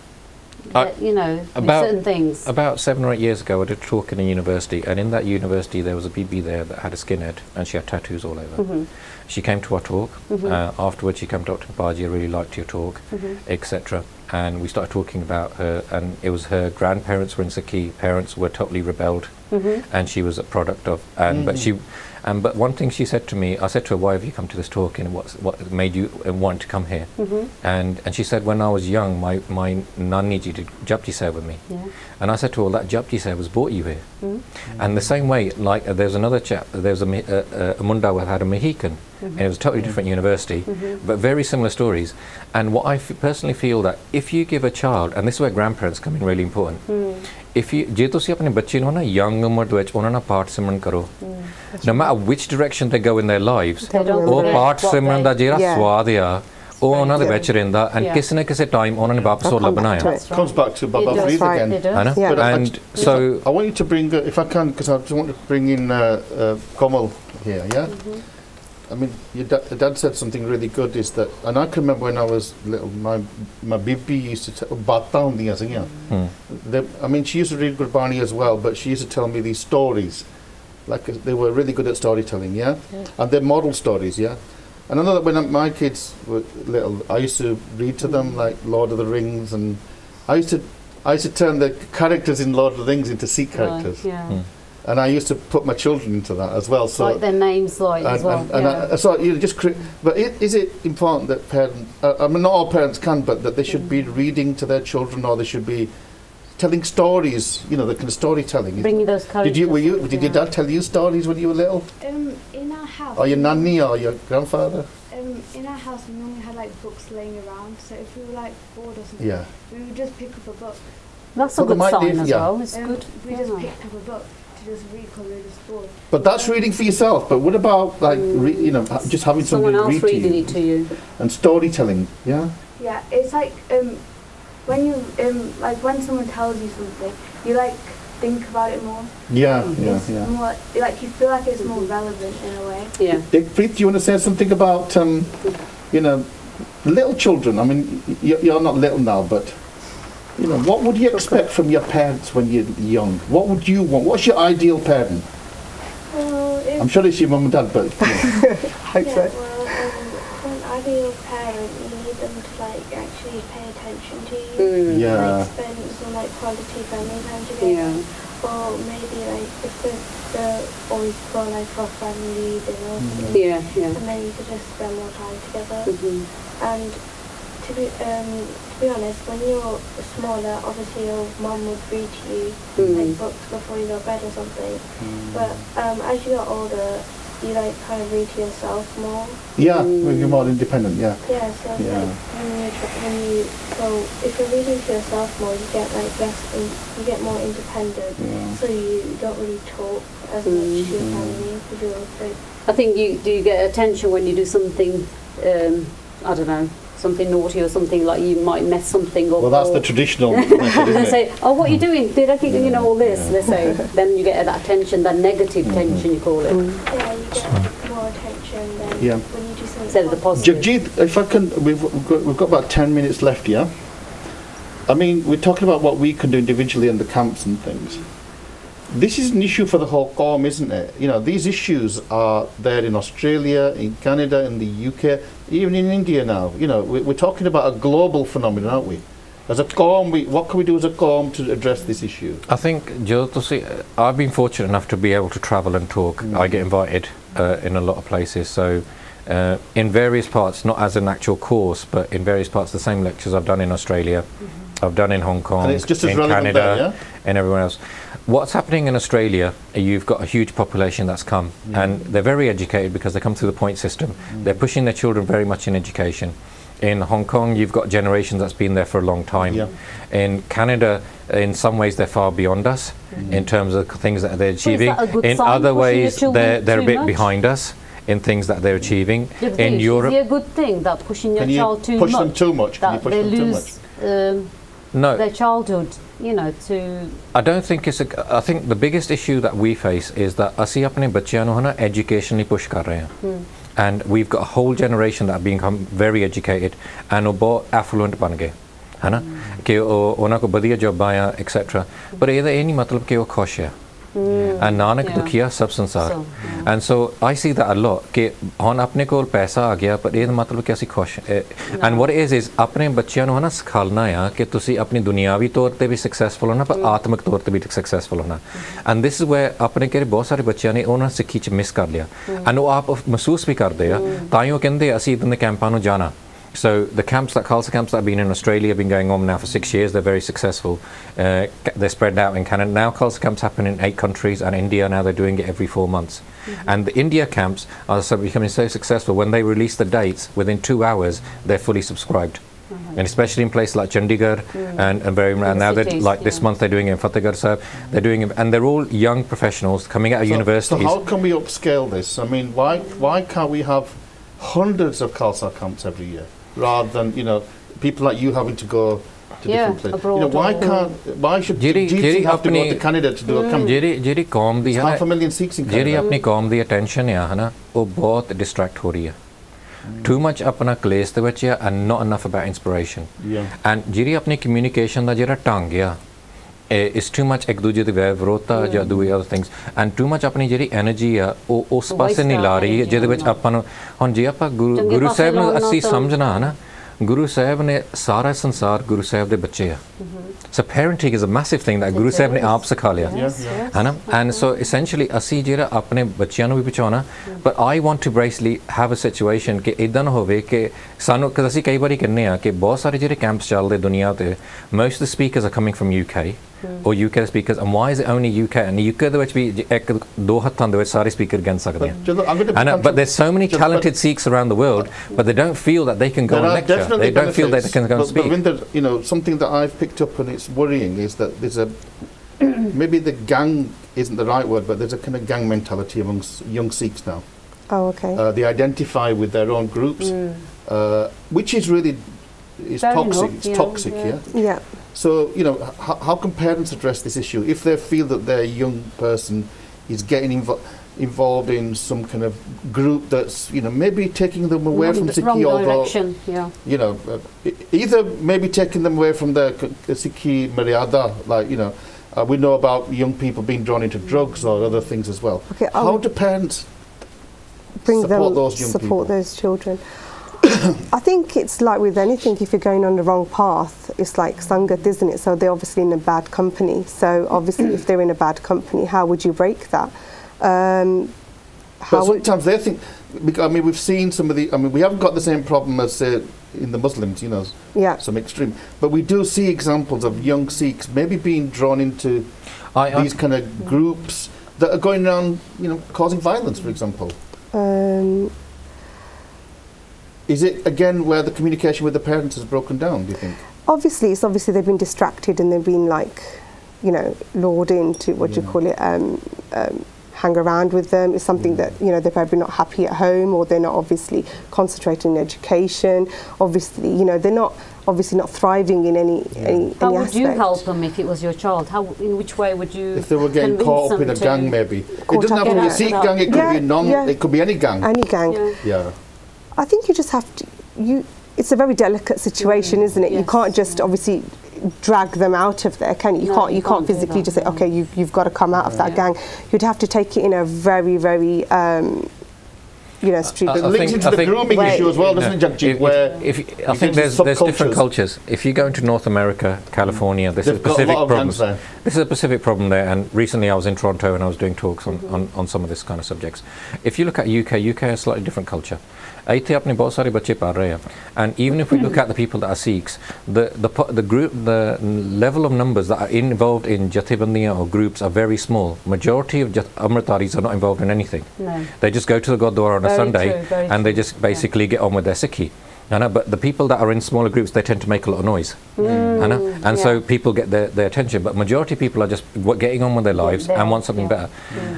you know, certain things. About 7 or 8 years ago, I did a talk in a university, and in that university there was a BB there that had a skinhead, and she had tattoos all over. She came to our talk. Afterwards she came to Dr. Baji, I really liked your talk, etc. And we started talking about her, and it was her grandparents were in Sikhi, parents were totally rebelled, and she was a product of, but one thing she said to me, I said to her, why have you come to this talk, and what made you want to come here? And she said, when I was young, my nanny ji did Japji Sahib with me. And I said to her, well, that Japji Sahib was brought you here. And the same way, like there's another chap, there's a Munda who had a Mohican, and it was a totally different university, but very similar stories. And what I personally feel that if you give a child, and this is where grandparents come in really important, if you ਜੇ ਤੁਸੀਂ ਆਪਣੇ ਬੱਚੇ ਨੂੰ ਨਾ young ਉਮਰ ਦੇ ਵਿੱਚ ਉਹਨਾਂ ਨਾਲ ਪਾਠ ਸਿਮਰਨ ਕਰੋ, no matter which direction they go in their lives, ਉਹ ਪਾਠ ਸਿਮਰਨ ਦਾ ਜਿਹੜਾ ਸਵਾਦ ਆ ਉਹ ਉਹਨਾਂ ਦੇ ਵਿੱਚ ਰਹਿੰਦਾ, and ਕਿਸੇ ਨਾ ਕਿਸੇ ਟਾਈਮ ਉਹਨਾਂ ਨੇ ਵਾਪਸ ਉਹ ਲੱਭਣਾ ਆ. Comes back to Baba Farid again. And so I want you to bring, if I can, because I just want to bring in Kamal here, I mean, your dad said something really good, is that, and I can remember when I was little, my bibi used to tell, bata hundiyan siyan. I mean, she used to read Gurbani as well, but she used to tell me these stories, like they were really good at storytelling, and they're model stories, And I know that when my kids were little, I used to read to them like Lord of the Rings, and I used to I used to turn the characters in Lord of the Rings into Sikh characters. And I used to put my children into that as well. So like their names, like as well. So you know, but is it important that parents? I mean, not all parents can, but that they should be reading to their children, or they should be telling stories. You know, the kind of storytelling. Bringing those characters. Did your dad tell you stories when you were little? In our house. Or your nanny or your grandfather? In our house, we normally had like books laying around. So if we were like bored or something, we would just pick up a book. That's a good sign as well. It's good. We just picked up a book to just read because we were just bored. But that's reading for yourself. But what about like you know, just having someone else read reading it to you and storytelling? Yeah. Yeah, it's like when you like when someone tells you something, you like think about it more. It's more like you feel like it's more relevant in a way. Preet, do you want to say something about you know, little children? I mean, you're not little now, but you know, what would you expect from your parents when you're young? What would you want? What's your ideal parent? Well, I'm sure it's your mum and dad, but you know. For an ideal parent, you need them to like actually pay attention to you, like spend some like quality family time together, or maybe like if they're always go like for family dinner or something, and then you could just spend more time together. And to be honest, when you're smaller, obviously your mum would read to you like books before you go to bed or something. But as you get older, you like kind of read to yourself more. When you're more independent. So if you're reading to yourself more, you get like you get more independent. So you don't really talk as much to your family because you're afraid. I think you get attention when you do something. I don't know. Something naughty or something, like you might mess something up. Well, that's the traditional method, isn't they it? say, oh, what are you doing? Did I think, you know, all this? They say, then you get that attention, that negative attention, you call it. Yeah, you get more attention than when you do something. Instead of the positive. Jagjit, if I can, we've got about 10 minutes left, yeah? I mean, we're talking about what we can do individually in the camps and things. This is an issue for the whole Qawm, isn't it? You know, these issues are there in Australia, in Canada, in the UK, even in India now. You know, we're talking about a global phenomenon, aren't we? As a Qawm, what can we do as a Qawm to address this issue? I think, I've been fortunate enough to be able to travel and talk. I get invited in a lot of places. So in various parts, not as an actual course, but in various parts, the same lectures I've done in Australia, I've done in Hong Kong, and it's just as in relevant Canada, and everywhere else. What's happening in Australia, you've got a huge population that's come, and they're very educated because they come through the point system. They're pushing their children very much in education. In Hong Kong, you've got generations that's been there for a long time. In Canada, in some ways, they're far beyond us in terms of things that they're achieving. In other ways, they're a bit behind us in things that they're achieving. In Europe, is it a good thing that pushing your child too much? Push them too much? That they lose their childhood, you know, to... I don't think it's I think the biggest issue that we face is that ਅਸੀਂ ਆਪਣੇ ਬੱਚਿਆਂ ਨੂੰ ਹਨਾ educationally push ਕਰ ਰਹੇ ਹਾਂ. And we've got a whole generation that have become very educated and ਉਹ ਬਹੁਤ affluent ਬਣ ਗਏ ਹਨਾ ਕਿ ਉਹਨਾਂ ਕੋਲ ਵਧੀਆ ਜੌਬਾਂ ਆ etc. ਪਰ ਇਹਦਾ ਇਹ ਨਹੀਂ ਮਤਲਬ ਕਿ ਉਹ ਖੁਸ਼ ਆ. And nanak dukhiya sab sansar. And so I see that a lot कि ਹੁਣ ਆਪਣੇ ਕੋਲ ਪੈਸਾ ਆ ਗਿਆ ਪਰ ਇਹਦਾ ਮਤਲਬ ਕਿ ਅਸੀਂ ਖੁਸ਼ and what it is ਆਪਣੇ ਬੱਚਿਆਂ ਨੂੰ ਹਨਾ ਸਿਖਾਉਣਾ ਆ ਕਿ ਤੁਸੀਂ ਆਪਣੀ ਦੁਨਿਆਵੀ ਤੌਰ ਤੇ ਵੀ ਸਕਸੈਸਫੁਲ ਹੋਣਾ ਪਰ ਆਤਮਿਕ ਤੌਰ ਤੇ ਵੀ ਸਕਸੈਸਫੁਲ ਹੋਣਾ. And this is where ਆਪਣੇ ਕਿਹੜੇ ਬਹੁਤ ਸਾਰੇ ਬੱਚਿਆਂ ਨੇ ਉਹਨਾਂ ਸਿੱਖੀ ਚ ਮਿਸ ਕਰ ਲਿਆ and ਉਹ ਆਪ ਮਹਿਸੂਸ ਵੀ ਕਰਦੇ ਆ ਤਾਂ ਹੀ ਉਹ ਕਹਿੰਦੇ ਅਸੀਂ ਇਦਾਂ ਦੇ ਕੈਂਪਾਂ ਨੂੰ ਜਾਣਾ. So the camps, that Khalsa camps that have been in Australia, have been going on now for 6 years. They're very successful. They're spread out in Canada. Now Khalsa camps happen in 8 countries, and India now they're doing it every 4 months. And the India camps are becoming so successful. When they release the dates, within 2 hours, they're fully subscribed. And especially in places like Chandigarh and now they're like this month they're doing it in Fatehgarh Sahib. They're doing it, and they're all young professionals coming out of universities. So how can we upscale this? I mean, why can't we have hundreds of Khalsa camps every year? Rather than, you know, people like you having to go to different places. You know, why should GCs have to go to Canada to do a camp? ਜਿਹੜੀ ਕੌਮ ਦੀ ਹੈ half a million Sikhs in Canada. ਜਿਹੜੀ ਆਪਣੀ ਕੌਮ ਦੀ attention ਆ ਹਨਾ ਉਹ ਬਹੁਤ distract ਹੋ ਰਹੀ ਹੈ. Too much ਆਪਣਾ ਕਲੇਸ਼ ਦੇ ਵਿੱਚ ਆ and not enough about inspiration. And ਜਿਹੜੀ ਆਪਣੀ communication ਦਾ ਜਿਹੜਾ ਢੰਗ ਆ is too much ਇੱਕ ਦੂਜੇ ਦੀ ਵਿਰੋਧਤਾ ਜਾਂ ਦੂਏ other things and too much ਆਪਣੀ ਜਿਹੜੀ energy ਆ ਉਹ ਉਸ ਪਾਸੇ ਨਹੀਂ ਲਾ ਰਹੀ ਜਿਹਦੇ ਵਿੱਚ ਆਪਾਂ ਨੂੰ ਹੁਣ ਜੇ ਆਪਾਂ ਗੁਰੂ ਸਾਹਿਬ ਨੂੰ ਅਸੀਂ ਸਮਝਣਾ ਹੈ ਨਾ Guru Sahib ne sara sansar Guru Sahib de bache hai. So parenting is a massive thing that Guru Sahib ne aap sikha liya. And so essentially ਅਸੀਂ ਜਿਹੜਾ ਆਪਣੇ ਬੱਚਿਆਂ ਨੂੰ ਵੀ ਪਹੁੰਚਾਉਣਾ, but I want to basically have a situation ਕਿ ਇਦਾਂ ਨਾ ਹੋਵੇ ਕਿ ਸਾਨੂੰ, ਕਿ ਅਸੀਂ ਕਈ ਵਾਰੀ ਕਹਿੰਦੇ ਆ ਕਿ ਬਹੁਤ ਸਾਰੇ ਜਿਹੜੇ ਕੈਂਪਸ ਚੱਲਦੇ ਦੁਨੀਆ ਤੇ, most of the speakers are coming from UK or UK speakers, and why is it only UK? And UK ਦੇ ਵਿੱਚ ਵੀ ਇੱਕ ਦੋ ਹੱਥਾਂ ਦੇ ਵਿੱਚ ਸਾਰੇ speaker ਗਿਣ ਸਕਦੇ ਆ. But there's so many talented Sikhs around the world, but they don't feel that they can go and lecture. They don't feel that they can go and speak. But you know, something that I've picked up and it's worrying is that there's a maybe the gang isn't the right word, but there's a kind of gang mentality amongst young Sikhs now. Oh, okay. They identify with their own groups, which is really toxic. It's toxic, yeah. So, you know, how can parents address this issue if they feel that their young person is getting involved in some kind of group that's, you know, maybe taking them away from Sikhi, although, you know, either maybe taking them away from their Sikhi Maryada, like, you know, we know about young people being drawn into drugs or other things as well. Okay, how do parents support those young people? Those children? I think it's like with anything, if you're going on the wrong path, it's like Sangat, isn't it? So they're obviously in a bad company. So obviously if they're in a bad company, how would you break that? But sometimes they think, because, I mean, we've seen some of the, I mean, we haven't got the same problem as in the Muslims, you know, some extreme. But we do see examples of young Sikhs maybe being drawn into these kind of groups that are going around, you know, causing violence, for example. Is it, again, where the communication with the parents has broken down, do you think? Obviously, it's obviously they've been distracted and they've been, like, you know, lured into, what do you call it, hang around with them. It's something that, you know, they're probably not happy at home, or they're not obviously concentrating in education. Obviously, you know, they're not obviously not thriving in any How would aspect. you help them if it was your child? How, in which way would you? If they were getting caught up in a gang, maybe. It doesn't have to be a Sikh gang. It could be it could be any gang. Any gang. Yeah. I think you just have to. It's a very delicate situation, isn't it? You can't just obviously drag them out of there, can you? You can't physically just say, okay, you've got to come out of that gang. You'd have to take it in a very, very, you know, street. It links into the grooming issue as well, doesn't it, Jagjeet? I think there's different cultures. If you go into North America, California, this is a Pacific problem. This is a Pacific problem there. And recently I was in Toronto and I was doing talks on some of this kind of subjects. If you look at UK has a slightly different culture. And even if we look at the people that are Sikhs, the group, the level of numbers that are involved in Jathibandiyan or groups are very small. Majority of Amritaris are not involved in anything. No. They just go to the Gurdwara on a Sunday and they just basically get on with their Sikhi. But the people that are in smaller groups, they tend to make a lot of noise. And so people get their attention. But majority of people are just getting on with their lives and want something better.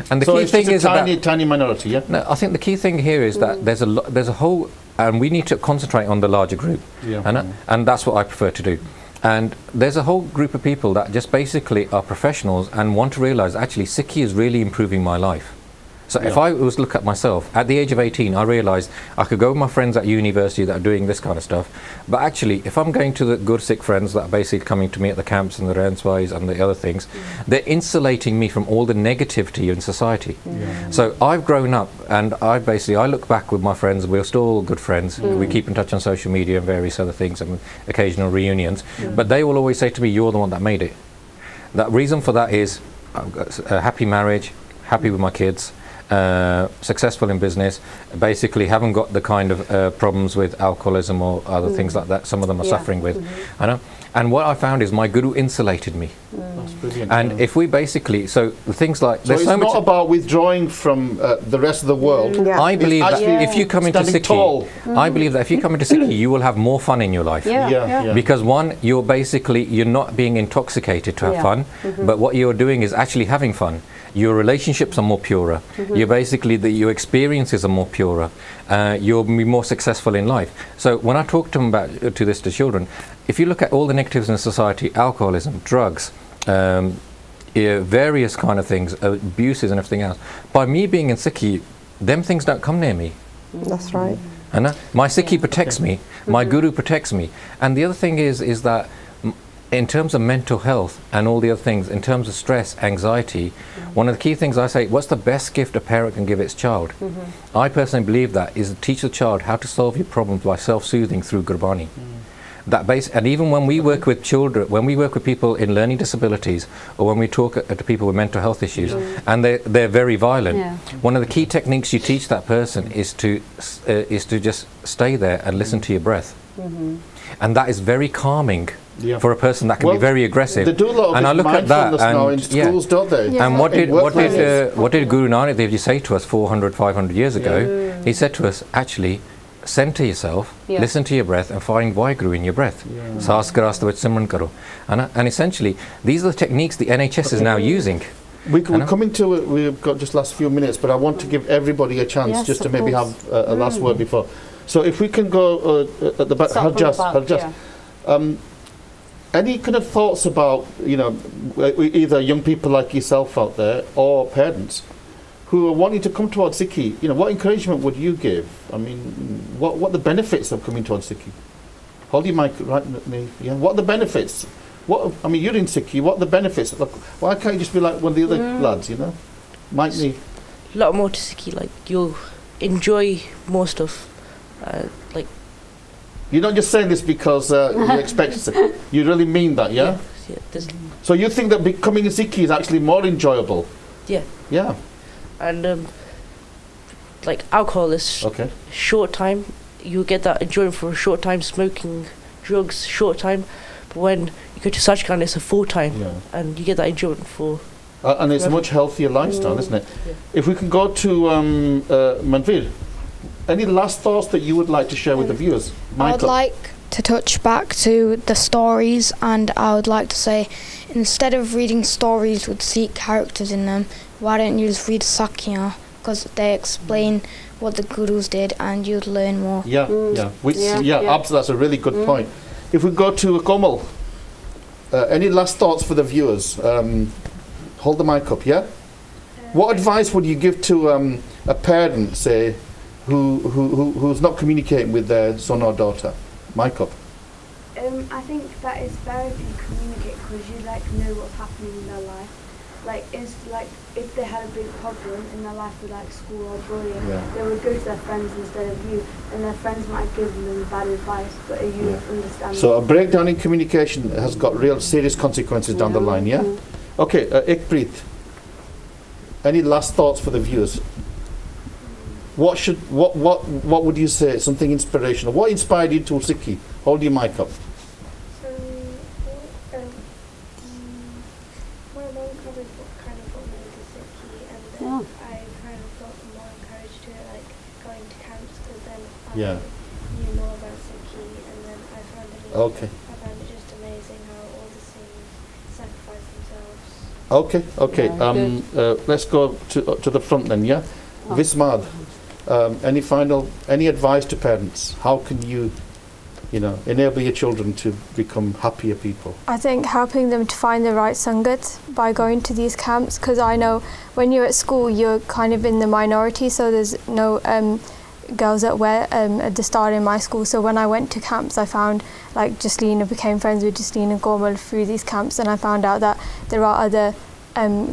And the key thing is tiny minority, yeah? No, I think the key thing here is that there's a whole, and we need to concentrate on the larger group. And that's what I prefer to do. And there's a whole group of people that just basically are professionals and want to realise, actually, Sikhi is really improving my life. So if I was to look at myself, at the age of 18, I realised I could go with my friends at university that are doing this kind of stuff. But actually, if I'm going to the good Sikh friends that are basically coming to me at the camps and the Renswais and the other things, they're insulating me from all the negativity in society. So I've grown up and I look back with my friends, we're still all good friends. We keep in touch on social media and various other things and occasional reunions. But they will always say to me, you're the one that made it. The reason for that is I've got a happy marriage, happy with my kids, successful in business, basically haven't got the kind of problems with alcoholism or other things like that some of them are suffering with. I know. And what I found is my guru insulated me. That's brilliant. And if we basically, so things like... So it's not about withdrawing from the rest of the world. I believe that if you come into Sikhi, I believe that if you come into Sikhi, you will have more fun in your life. Because one, you're not being intoxicated to have fun, but what you're doing is actually having fun. Your relationships are more purer. You're basically, your experiences are more purer. You'll be more successful in life. So when I talk to them about to children, if you look at all the negatives in society, alcoholism, drugs, various kind of things, abuses and everything else, by me being in Sikhi, them things don't come near me. That's right. My Sikhi protects me, my guru protects me. And the other thing is that in terms of mental health and all the other things, in terms of stress, anxiety, one of the key things I say, what's the best gift a parent can give its child? I personally believe that is to teach the child how to solve your problems by self-soothing through Gurbani. That base, and even when we work with children, when we work with people in learning disabilities, or when we talk to people with mental health issues, and they're very violent, one of the key techniques you teach that person is to just stay there and listen to your breath, and that is very calming. For a person that can be very aggressive, they do a lot of and I look at that now in schools, don't they? And what did Guru Nanak Dev Ji say to us 400, 500 years ago? He said to us, actually, center yourself, listen to your breath, and find Waheguru in your breath. Saas karasta vich simran karo. And essentially, these are the techniques the NHS is now using. We're coming to it. We've got just last few minutes, but I want to give everybody a chance just to maybe have a last word before. So if we can go at the back, Harjas. Any kind of thoughts about, you know, either young people like yourself out there or parents who are wanting to come towards Sikhi? You know, what encouragement would you give? I mean, what the benefits of coming towards Sikhi? Hold your mic right at me. Yeah. What are the benefits? I mean, you're in Sikhi. What are the benefits? Look, why can't you just be like one of the other lads? You know, might need a lot more to Sikhi. Like you'll enjoy more stuff. Like. You're not just saying this because you expect it. You really mean that, yeah? So you think that becoming a Sikhi is actually more enjoyable? Yeah. Yeah. And like alcohol is short time. You get that enjoyment for a short time. Smoking, drugs, short time. But when you go to Sachkhand, it's a full time, and you get that enjoyment for. And it's a much healthier lifestyle, isn't it? Yeah. If we can go to Manvir. Any last thoughts that you would like to share with the viewers? I would like to touch back to the stories, and I would like to say, instead of reading stories with Sikh characters in them, why don't you just read Sakya, because they explain what the gurus did and you'd learn more. Absolutely, that's a really good point. If we go to Komal, any last thoughts for the viewers? Hold the mic up, what advice would you give to a parent, say, who's not communicating with their son or daughter? Mic up. I think that it's better if you communicate, because you know what's happening in their life. Like, it's like if they had a big problem in their life with like school or bullying, they would go to their friends instead of you, and their friends might give them bad advice, but you understand. So a breakdown in communication has got real serious consequences down the line. Okay, Ikpreet. Any last thoughts for the viewers? What would you say? Something inspirational. What inspired you to Sikhi? Hold your mic up. My mum kind of got me into Sikhi, and then I kind of got more encouraged to like going to camps, because then I knew more about Sikhi, and then I found it just amazing how all the Sikhs sacrifice themselves. Let's go to the front then. Vismad. Any advice to parents? How can you enable your children to become happier people? I think helping them to find the right sangat by going to these camps, because I know when you're at school you're kind of in the minority, so there's no girls that wear at the start in my school. So when I went to camps, I found like Jaslina, became friends with Jaslina and Gormal through these camps, and I found out that there are other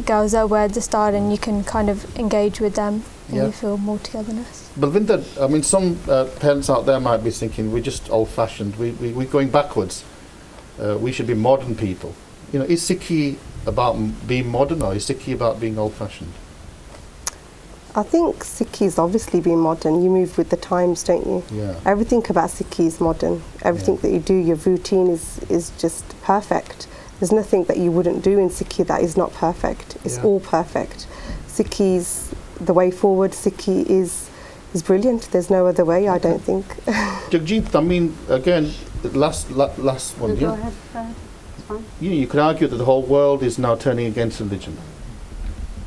girls that wear the star, and you can kind of engage with them. And you feel more togetherness. Balvinder, I mean, some parents out there might be thinking we're just old-fashioned. We're going backwards. We should be modern people. Is Sikhi about being modern, or is Sikhi about being old-fashioned? I think Sikhi is obviously being modern. You move with the times, don't you? Everything about Sikhi is modern. Everything that you do, your routine is just perfect. There's nothing that you wouldn't do in Sikhi that is not perfect. It's all perfect. Sikhi's the way forward. Sikhi is brilliant. There's no other way, I don't think. Jagjit, I mean, again, last one. Go ahead. It's fine. You could argue that the whole world is now turning against religion.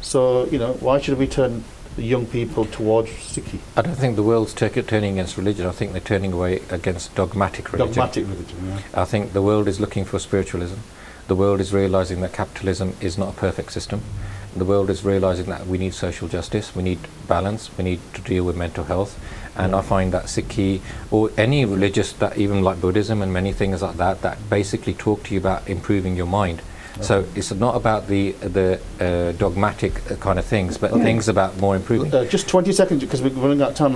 So, why should we turn the young people towards Sikhi? I don't think the world's turning against religion. I think they're turning away against dogmatic religion. Dogmatic religion, I think the world is looking for spiritualism. The world is realising that capitalism is not a perfect system, the world is realizing that we need social justice, we need balance, we need to deal with mental health. And I find that Sikhi or any religious, that even like Buddhism and many things like that, that basically talk to you about improving your mind. So it's not about the dogmatic kind of things, but things about more improving. Just 20 seconds, because we're running out of time.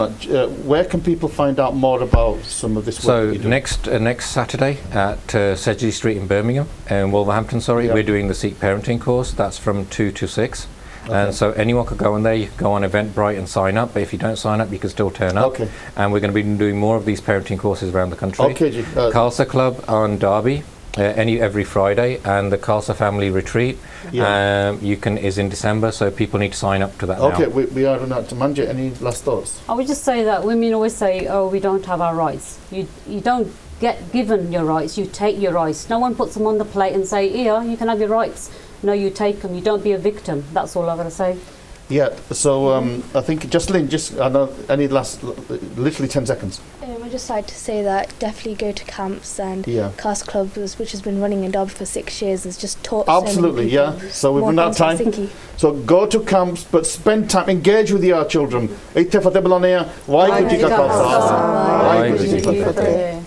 Where can people find out more about some of this work? So next Saturday at Sedgley Street in Birmingham, in Wolverhampton, we're doing the Sikh parenting course. That's from 2 to 6. And so anyone could go on there. You can go on Eventbrite and sign up, but if you don't sign up, you can still turn up. And we're going to be doing more of these parenting courses around the country. Khalsa Club on Derby every Friday, and the Khalsa Family Retreat is in December, so people need to sign up to that now. We are running out to Manja. Any last thoughts? I would just say that women always say, oh, we don't have our rights. You don't get given your rights, you take your rights. No one puts them on the plate and say, here, you can have your rights. No, you take them. You don't be a victim. That's all I've got to say. Yeah, so I think, Jocelyn, any last, literally 10 seconds. I'd just like to say that definitely go to camps and Class Clubs, which has been running in Derby for 6 years, has just taught Absolutely, so many people so we've run out of time. So go to camps, but spend time, engage with your children. Itthe fateh bulane, Waheguru ji ka khalsa, Waheguru ji ki fateh.